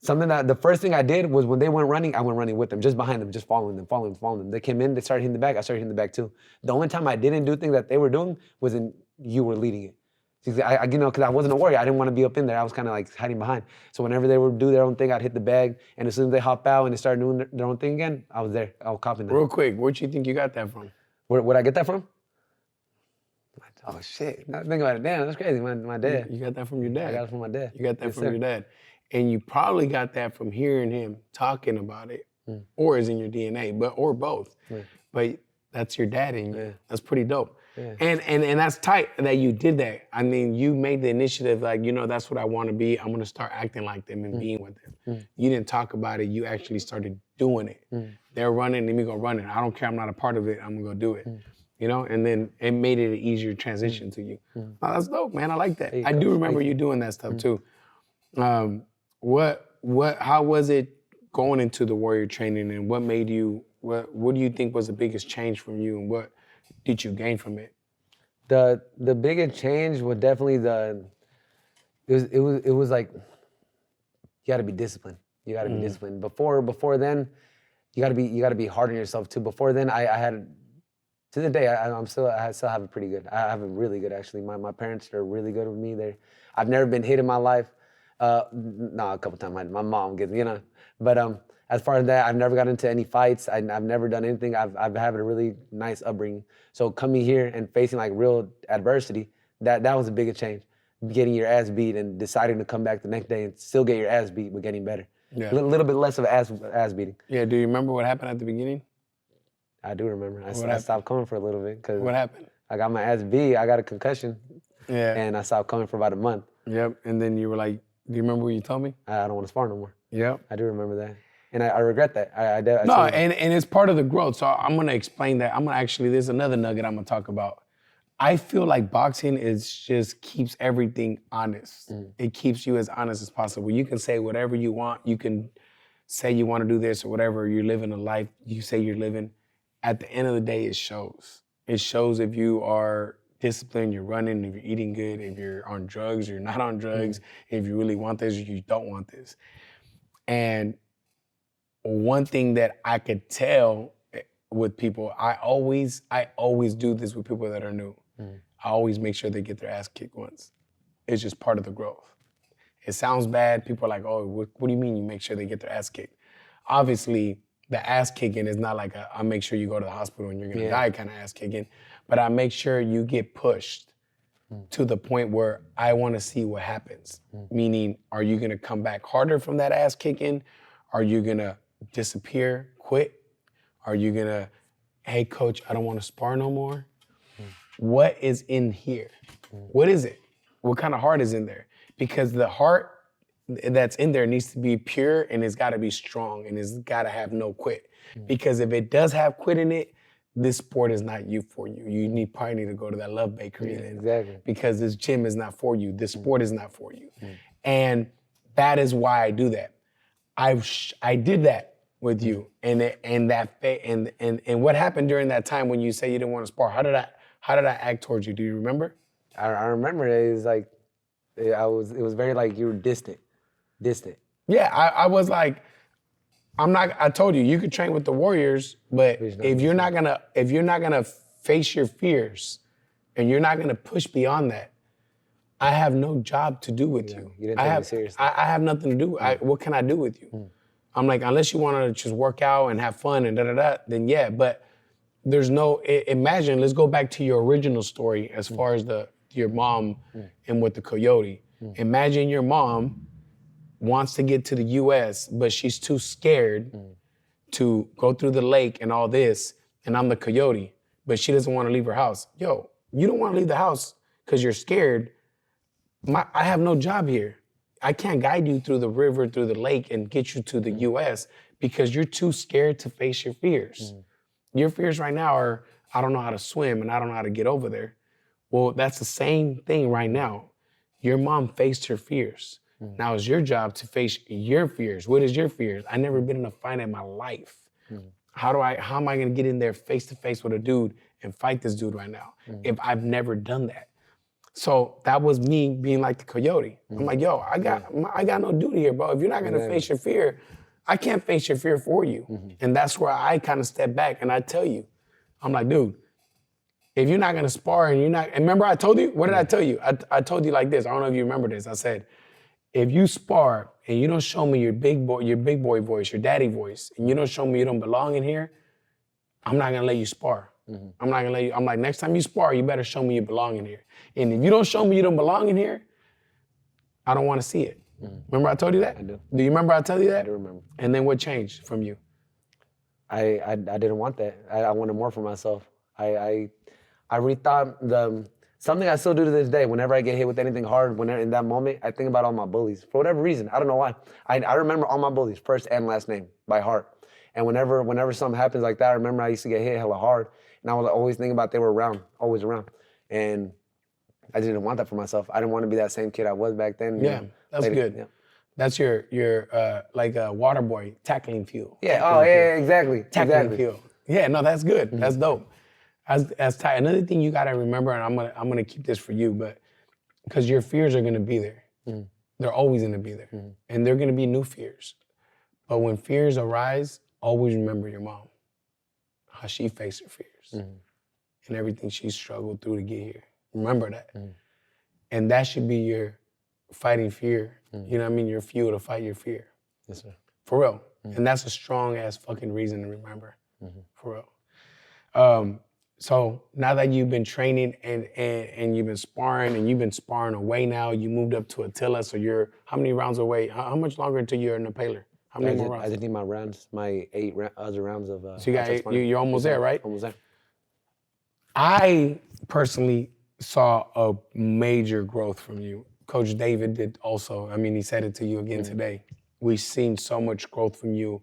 the first thing I did was when they went running, I went running with them, just behind them, just following them. They came in, they started hitting the back, I started hitting the back too. The only time I didn't do things that they were doing was when you were leading it. Because I wasn't a warrior, I didn't want to be up in there. I was kind of like hiding behind. So whenever they would do their own thing, I'd hit the bag, and as soon as they hop out and they started doing their own thing again, I was there. I was copying them. Real quick, where'd you think you got that from? Where'd I get that from? Oh shit! Now think about it. Damn, that's crazy. My dad. You got that from your dad. I got it from my dad. You got that from your dad, and you probably got that from hearing him talking about it, or is in your DNA, or both. But that's your dad in you. Yeah. That's pretty dope. Yeah. And that's tight that you did that. I mean, you made the initiative, like, that's what I want to be. I'm gonna start acting like them and being with them. You didn't talk about it. You actually started doing it. They're running, let me go run it. I don't care. I'm not a part of it. I'm gonna go do it. And then it made it an easier transition to you. Oh, that's dope, man. I like that. I do remember you doing that stuff too. How was it going into the warrior training, and what made you, what do you think was the biggest change from you, and what did you gain from it? The biggest change was definitely it was like, you got to be disciplined. You got to be disciplined. Before then, you got to be hard on yourself too. Before then, I had, to the day, I still have it pretty good. I have it really good actually. My parents are really good with me. I've never been hit in my life. No, a couple times my mom gets, But as far as that, I've never got into any fights. I've never done anything. I've had a really nice upbringing. So coming here and facing like real adversity, that was a bigger change. Getting your ass beat and deciding to come back the next day and still get your ass beat, but getting better. Yeah. A little bit less of ass beating. Yeah, do you remember what happened at the beginning? I do remember. I stopped coming for a little bit because What happened? I got my ass beat. I got a concussion. Yeah. And I stopped coming for about a month. Yep, and then you were like, do you remember what you told me? I don't want to spar no more. Yep. I do remember that. And I regret that. No, and it's part of the growth. So I'm gonna explain that. There's another nugget I'm gonna talk about. I feel like boxing just keeps everything honest. It keeps you as honest as possible. You can say whatever you want. You can say you want to do this or whatever. You're living a life you say you're living. At the end of the day, it shows. It shows if you are disciplined, you're running, if you're eating good, if you're on drugs, you're not on drugs, if you really want this or you don't want this. And one thing that I could tell with people, I always do this with people that are new. I always make sure they get their ass kicked once. It's just part of the growth. It sounds bad. People are like, oh, what do you mean you make sure they get their ass kicked? Obviously, the ass kicking is not like I make sure you go to the hospital and you're gonna die kind of ass kicking, but I make sure you get pushed to the point where I wanna see what happens. Meaning, are you gonna come back harder from that ass kicking? Are you gonna disappear, quit? Are you gonna, hey coach, I don't wanna spar no more? What is in here? What is it? What kind of heart is in there? Because the heart that's in there needs to be pure and it's gotta be strong and it's gotta have no quit. Because if it does have quit in it, this sport is not for you. You probably need to go to that Love Bakery then. Exactly. Because this gym is not for you. This sport is not for you. And that is why I do that. I did that with you. And what happened during that time when you say you didn't want to spar? How did I act towards you? Do you remember? I remember it was like, it was very like you were distant. Yeah, I was like, I told you, you could train with the Warriors, but if you're not gonna face your fears and you're not gonna push beyond that, I have no job to do with you. You didn't take me seriously. I have nothing to do. What can I do with you? I'm like, unless you wanna just work out and have fun and then yeah, but there's no, imagine, let's go back to your original story as far as your mom and with the coyote. Imagine your mom wants to get to the US, but she's too scared to go through the lake and all this, and I'm the coyote, but she doesn't want to leave her house. Yo, you don't want to leave the house because you're scared. I have no job here. I can't guide you through the river, through the lake, and get you to the US because you're too scared to face your fears. Your fears right now are, I don't know how to swim and I don't know how to get over there. Well, that's the same thing right now. Your mom faced her fears. Now it's your job to face your fears. What is your fears? I've never been in a fight in my life. How am I gonna get in there face to face with a dude and fight this dude right now if I've never done that? So that was me being like the coyote. I'm like, yo, I got no duty here, bro. If you're not gonna face your fear, I can't face your fear for you. And that's where I kind of step back and I tell you, I'm like, dude, if you're not gonna spar and remember I told you? What did I tell you? I told you like this. I don't know if you remember this. I said, if you spar and you don't show me your big boy voice, your daddy voice, and you don't show me you don't belong in here, I'm not gonna let you spar. I'm not gonna let you, I'm like, next time you spar, you better show me you belong in here. And if you don't show me you don't belong in here, I don't wanna see it. Remember I told you that? I do. Do you remember I told you that? I do remember. And then what changed from you? I didn't want that. I wanted more for myself. I rethought something I still do to this day. Whenever I get hit with anything hard, whenever in that moment, I think about all my bullies. For whatever reason, I don't know why. I remember all my bullies, first and last name, by heart. And whenever something happens like that, I remember I used to get hit hella hard. And I was always thinking about they were around, always around. And I didn't want that for myself. I didn't want to be that same kid I was back then. Yeah, that's good. Yeah. That's your like a water boy, tackling fuel. Yeah, exactly. Tackling fuel. Yeah, no, that's good. That's dope. As tight. Another thing you gotta remember, and I'm gonna keep this for you, but because your fears are gonna be there. They're always gonna be there. And they're gonna be new fears. But when fears arise, always remember your mom, how she faced her fears and everything she struggled through to get here. Remember that. And that should be your fighting fear. You know what I mean? Your fuel to fight your fear. Yes, sir. For real. And that's a strong ass fucking reason to remember. For real. So now that you've been training and you've been sparring and you've been sparring away now, you moved up to Attila, so you're how many rounds away? How much longer until you're in the Paler? How many more rounds? I just need my 8 other rounds of So you're almost there, right? Almost there. I personally saw a major growth from you. Coach David did also. I mean, he said it to you again today. We've seen so much growth from you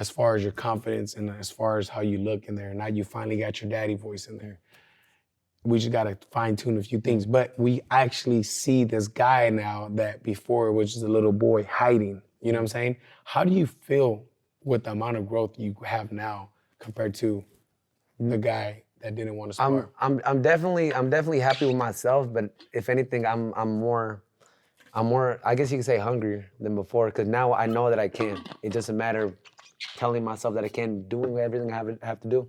as far as your confidence and as far as how you look in there. Now you finally got your daddy voice in there. We just got to fine tune a few things. But we actually see this guy now that before was just a little boy hiding. You know what I'm saying? How do you feel with the amount of growth you have now compared to the guy that didn't want to spar? I'm definitely happy with myself, but if anything, I'm more, I guess you could say hungrier than before, because now I know that I can. It's just a matter of telling myself that I can, doing everything I have to do,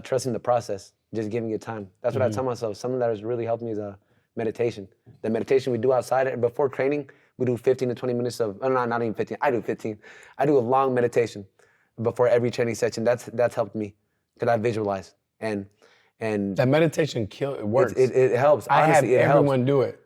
trusting the process, just giving it time. That's what I tell myself. Something that has really helped me is meditation. The meditation we do outside, before training, we do 15 to 20 minutes of, no, not even 15, I do 15. I do a long meditation before every training session. That's helped me, because I visualize. And that meditation it works. It helps. Honestly, I have everyone do it.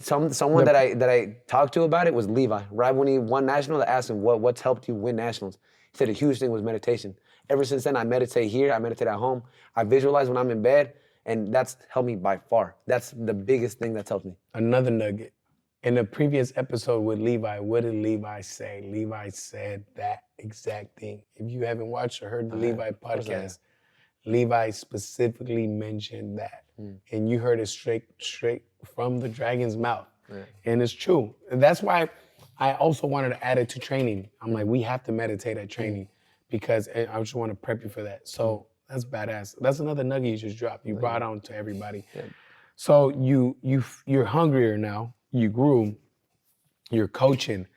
Someone that I talked to about it was Levi. Right when he won nationals, I asked him what's helped you win nationals. He said a huge thing was meditation. Ever since then, I meditate here. I meditate at home. I visualize when I'm in bed, and that's helped me by far. That's the biggest thing that's helped me. Another nugget. In the previous episode with Levi, what did Levi say? Levi said that exact thing. If you haven't watched or heard the Levi podcast, Levi specifically mentioned that. And you heard it straight from the dragon's mouth. And it's true. That's why I also wanted to add it to training. I'm like, we have to meditate at training because I just want to prep you for that. So that's badass. That's another nugget you just dropped. You brought on to everybody. Yeah. So you're hungrier now. You grew. You're coaching.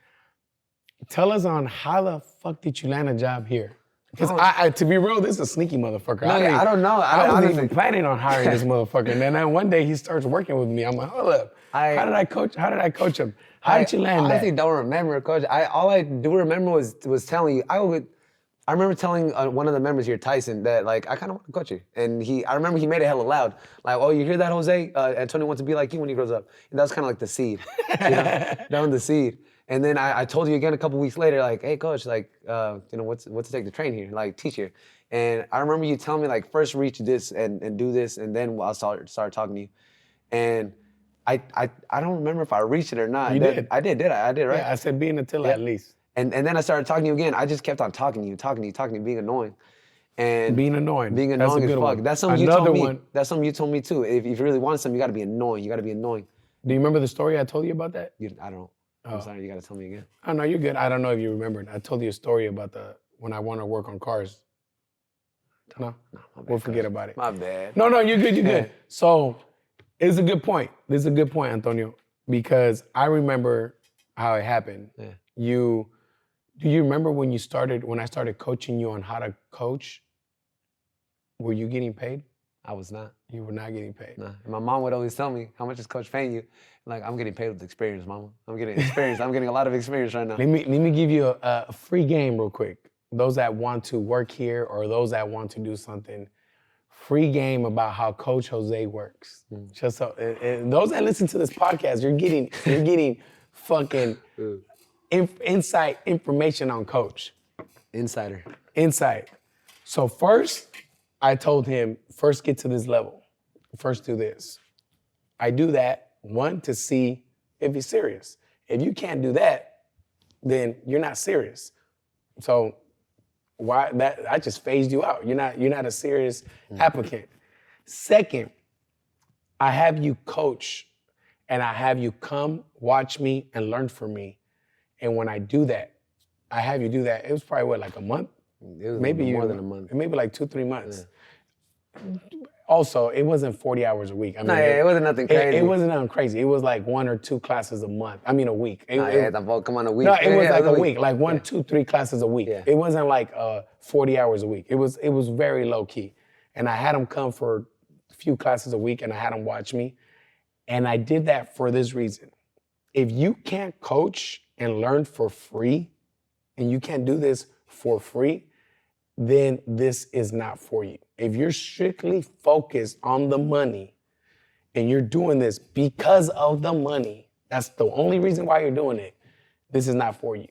Tell us on how the fuck did you land a job here? Because I to be real, this is a sneaky motherfucker. No, I don't know. I wasn't even planning on hiring this motherfucker. And then one day he starts working with me. I'm like, hold up. How did I coach him? How did you land that? I honestly don't remember, Coach. All I do remember was telling you. I remember telling one of the members here, Tyson, that like I kind of want to coach you. And I remember he made it hella loud. Like, oh, you hear that, Jose? Antonio wants to be like you when he grows up. And that was kind of like the seed. You know? That was the seed. And then I told you again a couple weeks later, like, hey, Coach, like, what's it take to train here? Like, teach here. And I remember you telling me, like, first reach this and do this, and then I'll start talking to you. And I don't remember if I reached it or not. You did. I did, right? Yeah, I said be in Attila at least. And then I started talking to you again. I just kept on talking to you, being annoying. And being annoying. Being annoying as fuck. One. That's something you told me. That's something you told me too. If you really want something, you gotta be annoying. You gotta be annoying. Do you remember the story I told you about that? I don't. I'm sorry, you gotta tell me again. Oh no, you're good. I don't know if you remembered. I told you a story about when I want to work on cars. No, we'll forget about it. My bad. No, you're good, you're good. So, it's a good point. This is a good point, Antonio, because I remember how it happened. Yeah. Do you remember when I started coaching you on how to coach? Were you getting paid? I was not. You were not getting paid. Nah. And my mom would always tell me, how much is Coach paying you? Like, I'm getting paid with experience, Mama. I'm getting experience. I'm getting a lot of experience right now. Let me give you a free game real quick. Those that want to work here or those that want to do something, free game about how Coach Jose works. Just so, and those that listen to this podcast, you're getting fucking inside information on Coach. Insider. Insight. So first, I told him, first get to this level. First do this. I do that, one, to see if he's serious. If you can't do that, then you're not serious. So I just phased you out. You're not a serious applicant. Second, I have you coach and I have you come watch me and learn from me. And when I do that, I have you do that. It was probably like a month? It was maybe more than a month. Maybe like 2-3 months. Yeah. Also, it wasn't 40 hours a week. I mean, it wasn't nothing crazy. It wasn't nothing crazy. It was like 1 or 2 classes a month. I mean, a week. Come on, a week. No, it was like a a week, like 1, 2, 3 classes a week. Yeah. It wasn't like 40 hours a week. It was very low key. And I had them come for a few classes a week and I had them watch me. And I did that for this reason. If you can't coach and learn for free, and you can't do this for free, then this is not for you. If you're strictly focused on the money and you're doing this because of the money, that's the only reason why you're doing it, this is not for you.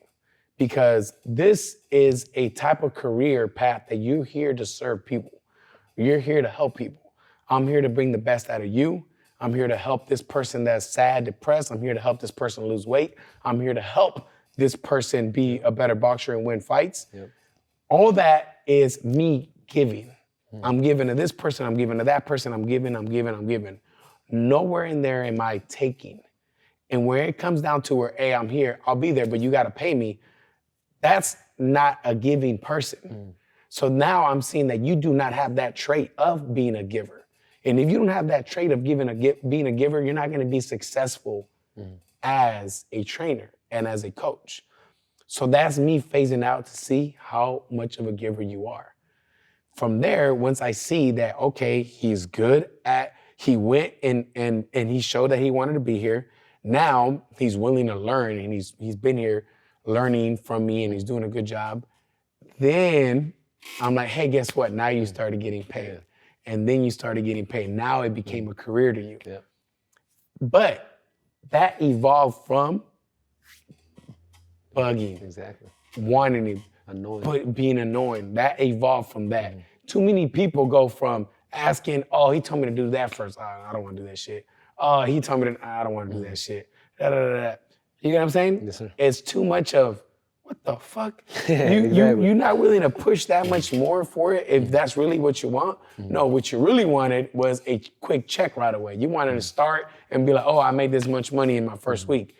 Because this is a type of career path that you're here to serve people. You're here to help people. I'm here to bring the best out of you. I'm here to help this person that's sad, depressed. I'm here to help this person lose weight. I'm here to help this person be a better boxer and win fights. Yep. All that is me giving. I'm giving to this person, I'm giving to that person, I'm giving. Nowhere in there am I taking. And where it comes down to where, hey, I'm here, I'll be there, but you gotta pay me, that's not a giving person. So now I'm seeing that you do not have that trait of being a giver. And if you don't have that trait of being a giver, you're not gonna be successful as a trainer and as a coach. So that's me phasing out to see how much of a giver you are. From there, once I see that, okay, he's good at, he went and he showed that he wanted to be here. Now he's willing to learn and he's been here learning from me and he's doing a good job. Then I'm like, hey, guess what? Now you started getting paid. And then you started getting paid. Now it became a career to you. Yep. But that evolved from bugging, Exactly. wanting it, Annoying. but being annoying. That evolved from that. Too many people go from asking, oh, he told me to do that first. I don't want to do that shit. Oh, he told me I don't want to do that shit. Da, da, da, da. You know what I'm saying? Yes, sir. It's too much of, what the fuck? Exactly. You're not willing to push that much more for it if that's really what you want. No, what you really wanted was a quick check right away. You wanted to start and be like, oh, I made this much money in my first week.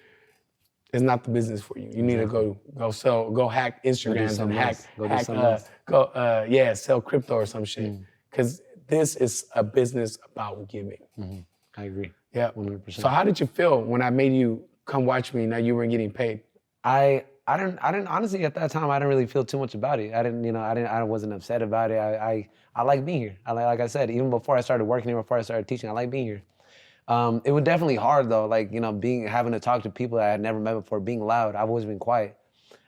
It's not the business for you. You need to go hack Instagrams and sell crypto or some shit. Because this is a business about giving. I agree. Yeah. 100%. So how did you feel when I made you come watch me? Now you weren't getting paid. I didn't honestly at that time I didn't really feel too much about it. I wasn't upset about it. I like being here. Like I said, even before I started working here, before I started teaching, I like being here. It was definitely hard though, like, having to talk to people that I had never met before, being loud. I've always been quiet.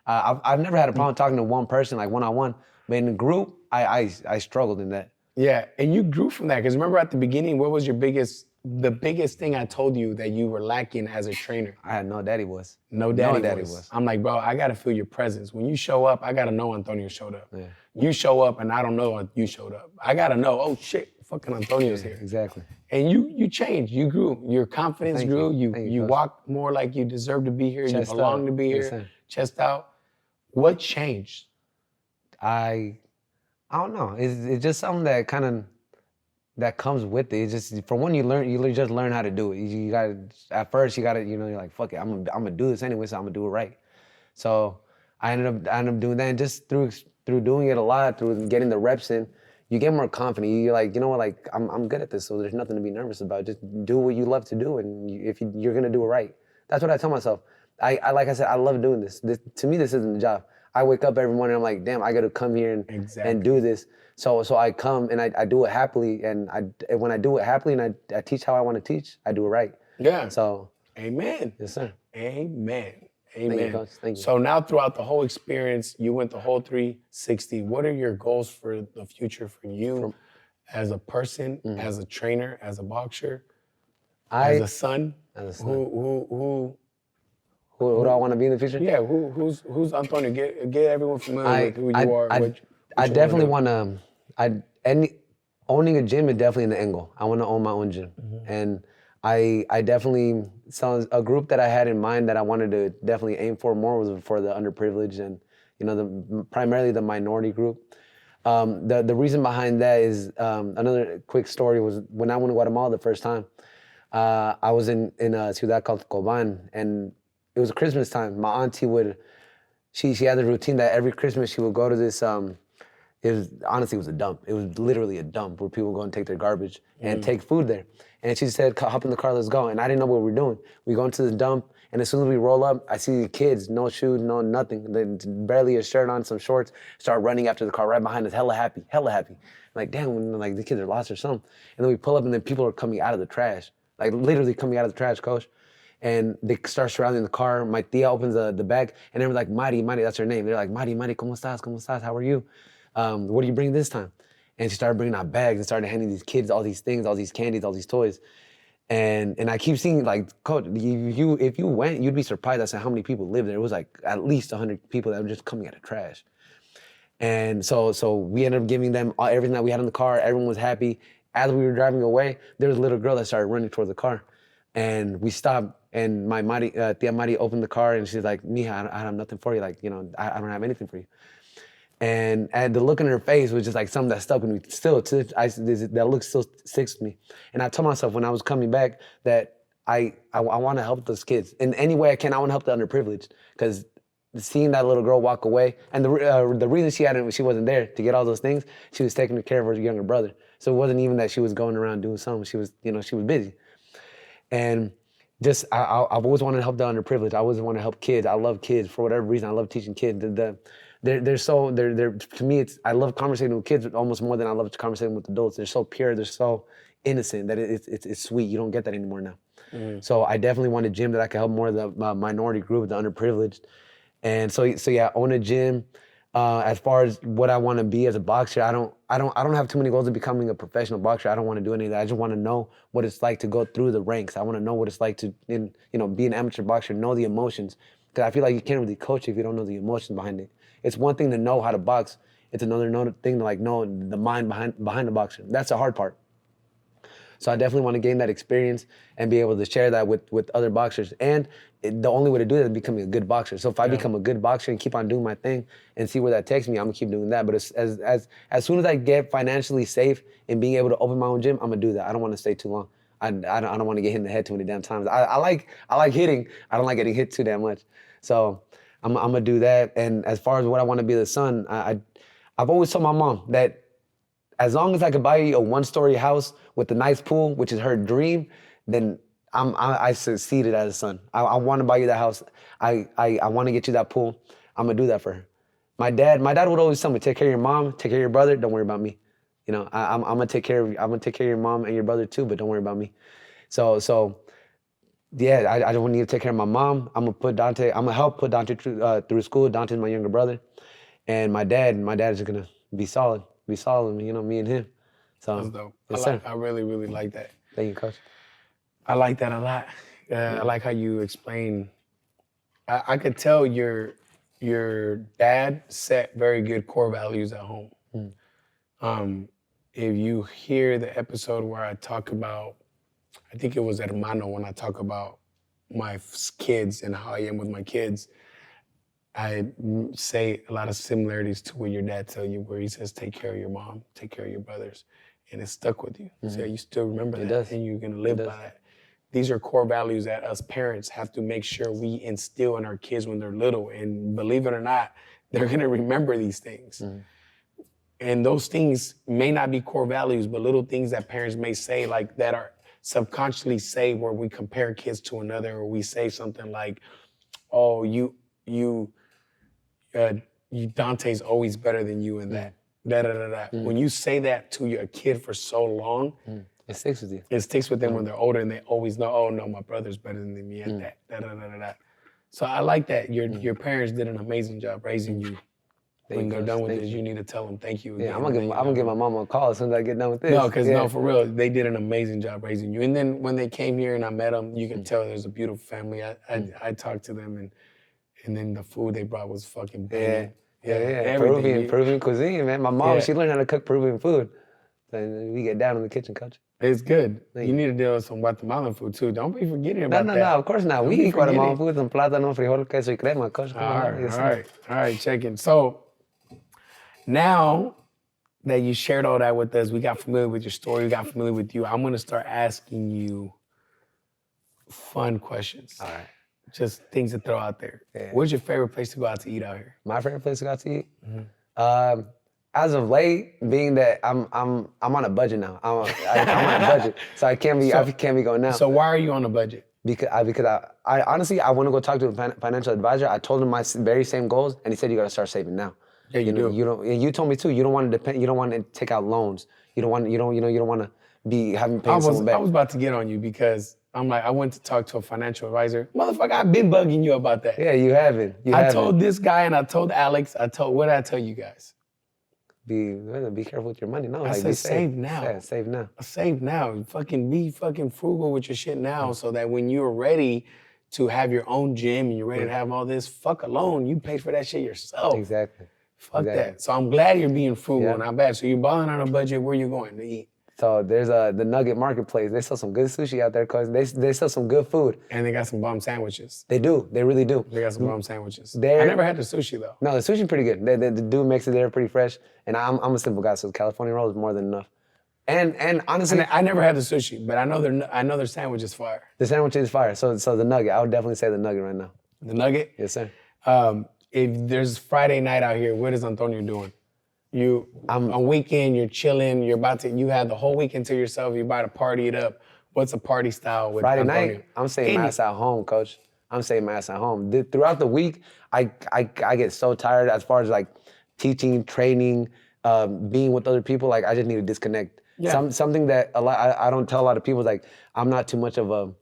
I've never had a problem talking to one person, like one-on-one, but in a group, I struggled in that. Yeah, and you grew from that, because remember at the beginning, what was the biggest thing I told you that you were lacking as a trainer? I had no daddy voice. No daddy voice. I'm like, bro, I gotta feel your presence. When you show up, I gotta know Antonio showed up. Yeah. You show up and I don't know you showed up. I gotta know, oh shit, fucking Antonio's here. Exactly. And you changed, you grew. Your confidence grew. You walk more like you deserve to be here. Chest you belong out. to be here. Yes, chest out. What changed? I don't know. It's just something that comes with it. It's just, for one, you just learn how to do it. You gotta, at first you gotta, you're like, fuck it, I'm gonna do this anyway, so I'm gonna do it right. So I ended up doing that, and just through doing it a lot, through getting the reps in, you get more confident. You're like, you know what, like I'm good at this, so there's nothing to be nervous about. Just do what you love to do, and if you're gonna do it right. That's what I tell myself. I like I said, I love doing this. To me, this isn't a job. I wake up every morning, I'm like, damn, I gotta come here and do this. So I come and I do it happily, and when I do it happily and I teach how I want to teach, I do it right. Yeah. So. Amen. Yes, sir. Amen. Thank you, Coach. Thank you. So now throughout the whole experience, you went the whole 360. What are your goals for the future for you as a person, as a trainer, as a boxer, as a son? As a son. Who do I want to be in the future? Yeah, who's Antonio? Get everyone familiar with who you are. I definitely want to. Owning a gym is definitely in the angle. I want to own my own gym, and I definitely saw a group that I had in mind that I wanted to definitely aim for more was for the underprivileged and primarily the minority group. The reason behind that is another quick story was when I went to Guatemala the first time. I was in a ciudad called Coban, and it was Christmas time. My auntie she had a routine that every Christmas she would go to this Honestly, it was a dump. It was literally a dump where people go and take their garbage and take food there. And she said, hop in the car, let's go. And I didn't know what we were doing. We go into the dump, and as soon as we roll up, I see the kids, no shoes, no nothing, barely a shirt on, some shorts, start running after the car right behind us, hella happy. Like, damn, like the kids are lost or something. And then we pull up, and then people are coming out of the trash, like literally coming out of the trash, coach. And they start surrounding the car. My tia opens the bag, and they're like, Mari, that's her name. They're like, Mari, ¿cómo estás? How are you? What do you bring this time? And she started bringing out bags and started handing these kids all these things, all these candies, all these toys. And I keep seeing, like, coach, if you went, you'd be surprised at how many people lived there. It was like at least 100 people that were just coming out of trash. And so we ended up giving them everything that we had in the car. Everyone was happy. As we were driving away, there was a little girl that started running towards the car. And we stopped, and my tia Mari opened the car, and she's like, Mija, I have nothing for you. Like, I don't have anything for you. And the look in her face was just like something that stuck with me. Still, that look still sticks with me. And I told myself when I was coming back that I want to help those kids in any way I can. I want to help the underprivileged, because seeing that little girl walk away, and the reason she wasn't there to get all those things, she was taking care of her younger brother. So it wasn't even that she was going around doing something. She was busy. And just I've always wanted to help the underprivileged. I always want to help kids. I love kids for whatever reason. I love teaching kids. They're to me, I love conversating with kids almost more than I love conversating with adults. They're so pure, they're so innocent that it's sweet. You don't get that anymore now. So I definitely want a gym that I can help more of the minority group, the underprivileged. And so yeah, own a gym. As far as what I want to be as a boxer, I don't have too many goals of becoming a professional boxer. I don't want to do any of that. I just want to know what it's like to go through the ranks. I want to know what it's like to be an amateur boxer, know the emotions. Because I feel like you can't really coach if you don't know the emotions behind it. It's one thing to know how to box. It's another thing to know the mind behind the boxer. That's the hard part. So I definitely want to gain that experience and be able to share that with other boxers. And the only way to do that is becoming a good boxer. So if I become a good boxer and keep on doing my thing and see where that takes me, I'm gonna keep doing that. But as soon as I get financially safe and being able to open my own gym, I'm gonna do that. I don't want to stay too long. I don't want to get hit in the head too many damn times. I like hitting. I don't like getting hit too damn much. So I'm gonna do that. And as far as what I want to be as a son, I've always told my mom that as long as I could buy you a one-story house with a nice pool, which is her dream, then I succeeded as a son. I want to buy you that house. I want to get you that pool. I'm gonna do that for her. My dad would always tell me, take care of your mom, take care of your brother, don't worry about me. I'm gonna take care of your mom and your brother too, but don't worry about me. So yeah, I don't need to take care of my mom. I'm gonna help put Dante through school. Dante's my younger brother. And my dad is gonna be solid, me and him. So that's dope. Yes, I really, really like that. Thank you, Coach. I like that a lot. I like how you explain. I could tell your dad set very good core values at home. If you hear the episode where I talk about, I think it was Hermano, when I talk about my kids and how I am with my kids, I say a lot of similarities to what your dad tell you, where he says, take care of your mom, take care of your brothers. And it stuck with you. So you still remember that. Does. And you're going to live by that. These are core values that us parents have to make sure we instill in our kids when they're little. And believe it or not, they're going to remember these things. And those things may not be core values, but little things that parents may say, like, that are subconsciously say, where we compare kids to another, or we say something like, oh, Dante's always better than you in that. When you say that to your kid for so long, it sticks with you. It sticks with them when they're older, and they always know, oh no, my brother's better than me at that. So I like that. Your parents did an amazing job raising you. When they're done with this, you need to tell them thank you again. Yeah, I'm gonna give my mom a call as soon as I get done with this. No, for real, they did an amazing job raising you. And then when they came here and I met them, you can tell there's a beautiful family. I talked to them, and then the food they brought was fucking banging. Yeah. Peruvian cuisine, man. My mom, she learned how to cook Peruvian food. So we get down in the kitchen, Coach. It's good. You need to deal with some Guatemalan food too. Don't be forgetting about that. No, of course not. We eat Guatemalan food, some plátano, frijol, queso y crema, Coach. All right, checking. So now that you shared all that with us, we got familiar with your story, we got familiar with you, I'm gonna start asking you fun questions. All right. Just things to throw out there. Yeah. What's your favorite place to go out to eat out here? My favorite place to go out to eat? As of late, being that I'm on a budget now. I'm on a budget, so I can't be going now. So why are you on a budget? Because I honestly I want to go talk to a financial advisor. I told him my very same goals, and he said you got to start saving now. Yeah, you do. You don't. And you told me too. You don't want to depend. You don't want to take out loans. You don't want. You don't want to be having paying someone back. I was about to get on you because I'm like, I went to talk to a financial advisor. Motherfucker, I've been bugging you about that. Yeah, you haven't. I told this guy and I told Alex. What did I tell you guys? Be careful with your money. No, I said save now. Yeah, save now. Save now. Be fucking frugal with your shit now, so that when you're ready to have your own gym and you're ready to have all this, fuck a loan. You pay for that shit yourself. Exactly. Fuck that. So I'm glad you're being frugal, not bad. So you're balling on a budget. Where you going to eat? So there's the Nugget Marketplace. They sell some good sushi out there, cause they sell some good food. And they got some bomb sandwiches. They do. They really do. They got some bomb sandwiches. I never had the sushi though. No, the sushi's pretty good. The dude makes it there pretty fresh. And I'm a simple guy, so the California roll is more than enough. And honestly, I never had the sushi, but I know their sandwich is fire. The sandwich is fire. So the Nugget, I would definitely say the Nugget right now. The Nugget? Yes, sir. If there's Friday night out here, what is Antonio doing? On weekend, you're chilling, you have the whole weekend to yourself, you're about to party it up. What's a party style with Friday Antonio? night, I'm saying my ass at home, coach. I'm saying my ass at home. Throughout the week, I get so tired as far as like teaching, training, being with other people. Like I just need to disconnect. Yeah. Something that I don't tell a lot of people is like I'm not too much of a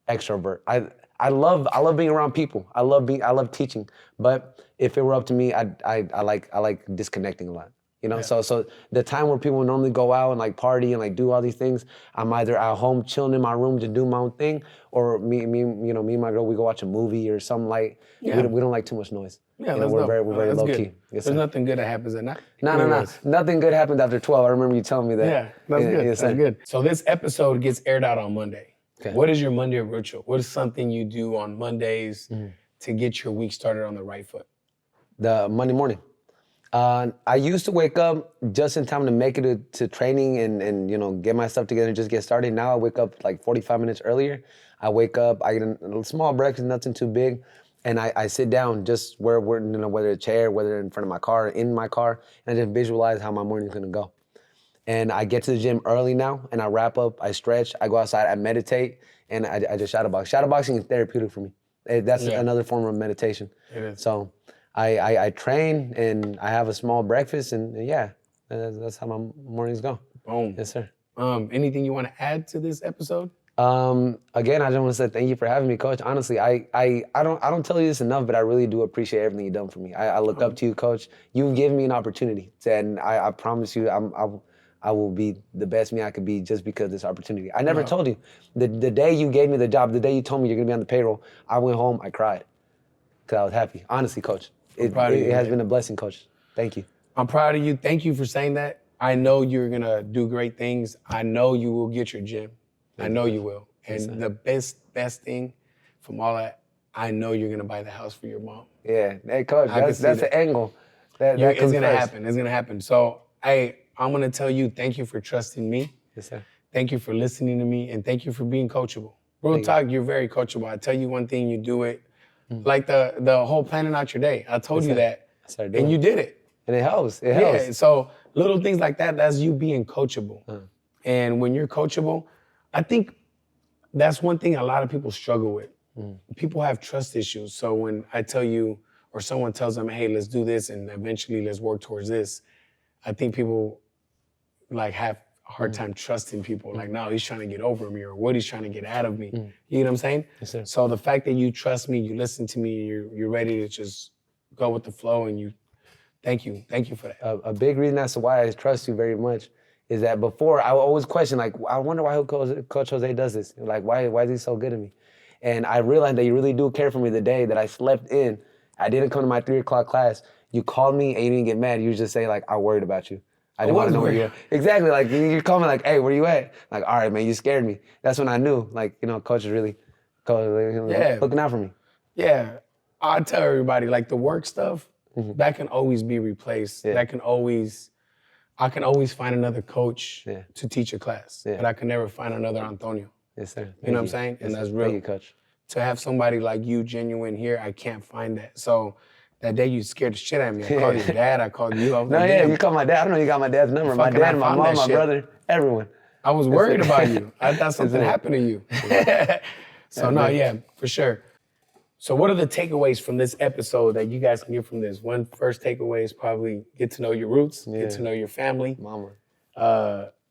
extrovert. I love being around people. I love teaching. But if it were up to me, I like disconnecting a lot. You know, so the time where people normally go out and like party and like do all these things, I'm either at home chilling in my room to do my own thing, or me and my girl, we go watch a movie or something like. Yeah. We don't like too much noise. Yeah, we're very low good. key. Yes, There's nothing good that happens at night. No. Nothing good happens after 12. I remember you telling me that. Yeah, that's good. Yes, that's good. So this episode gets aired out on Monday. Okay. What is your Monday ritual? What is something you do on Mondays to get your week started on the right foot? The Monday morning. I used to wake up just in time to make it to training and get my stuff together and just get started. Now I wake up like 45 minutes earlier. I wake up, I get a small breakfast, nothing too big, and I sit down just whether a chair, whether in front of my car, in my car, and I just visualize how my morning's gonna go. And I get to the gym early now, and I wrap up, I stretch, I go outside, I meditate, and I just shadowbox. Shadowboxing is therapeutic for me. That's another form of meditation. It is. So I train, and I have a small breakfast, and that's how my mornings go. Boom. Yes, sir. Anything you want to add to this episode? Again, I just want to say thank you for having me, Coach. Honestly, I don't tell you this enough, but I really do appreciate everything you've done for me. I look up to you, Coach. You've given me an opportunity, and I promise you, I will be the best me I could be just because of this opportunity. I never told you. The day you gave me the job, the day you told me you're gonna be on the payroll, I went home, I cried, because I was happy. Honestly, Coach, it has been a blessing, Coach. Thank you. I'm proud of you. Thank you for saying that. I know you're gonna do great things. I know you will get your gym. I know you will. And the best thing from all that, I know you're gonna buy the house for your mom. Yeah, hey, Coach, that's the angle. It's gonna happen. It's gonna happen. So, I'm gonna tell you, thank you for trusting me. Yes, sir. Thank you for listening to me, and thank you for being coachable. Real talk, you're very coachable. I tell you one thing, you do it. Like the whole planning out your day. I told you that, and you did it. And it helps. It helps. Yeah. So little things like that, that's you being coachable. And when you're coachable, I think that's one thing a lot of people struggle with. People have trust issues. So when I tell you, or someone tells them, hey, let's do this, and eventually let's work towards this, I think people like have a hard time trusting people. Like, no, he's trying to get over me, or what he's trying to get out of me. You know what I'm saying? Yes, sir. So the fact that you trust me, you listen to me, you're ready to just go with the flow, and thank you for that. A big reason as to why I trust you very much is that before I would always question, like, I wonder why Coach Jose does this. Like, why is he so good at me? And I realized that you really do care for me the day that I slept in. I didn't come to my 3 o'clock class. You called me and you didn't get mad. You just say, like, I worried about you. I didn't want to know where you were. Exactly. Like, you call me like, hey, where you at? Like, all right, man, you scared me. That's when I knew, like, Coach is really looking out for me. Yeah. I tell everybody, like, the work stuff, that can always be replaced. Yeah. I can always find another coach to teach a class, but I can never find another Antonio. Yes, sir. You know what I'm saying? Yes, and that's sir. real. Thank you, Coach. To have somebody like you genuine here, I can't find that. So That day you scared the shit out of me. I called your dad. I called you. I was No, like, yeah, damn. you called my dad. I don't know you got my dad's number. My Fucking I dad, my found mom, that my shit. brother, everyone. I was worried about you. I thought something it. happened to you. So no, yeah, for sure. So what are the takeaways from this episode that you guys can get from this? One first takeaway is probably get to know your roots, get to know your family. Mama.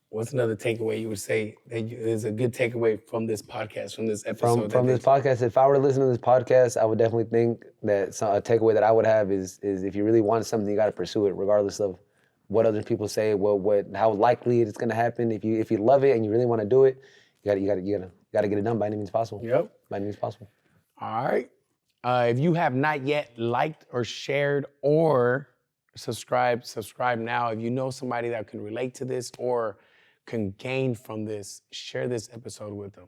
What's another takeaway you would say that is a good takeaway from this podcast, from this episode? From this podcast, if I were to listen to this podcast, I would definitely think that a takeaway that I would have is if you really want something, you got to pursue it, regardless of what other people say, how likely it's going to happen. If you love it and you really want to do it, you got to get it done by any means possible. Yep. By any means possible. All right. If you have not yet liked or shared or subscribe now. If you know somebody that can relate to this or can gain from this, share this episode with them.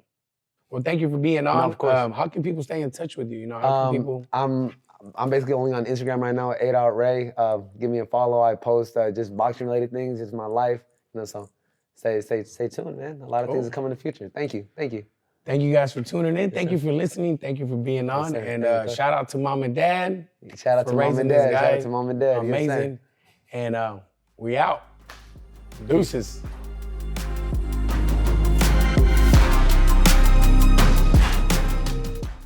Well, thank you for being on. No, of course. How can people stay in touch with you? You know, how can people? I'm basically only on Instagram right now, 8OutRay. Give me a follow. I post just boxing related things, just my life. You know, so stay tuned, man. A lot of things are coming in the future. Thank you. Thank you guys for tuning in. Thank you for listening. Thank you for being on. sir. And shout out to mom and dad. Shout out to mom and dad. Shout out to mom and dad. Yes, sir. Amazing. And we out. Deuces.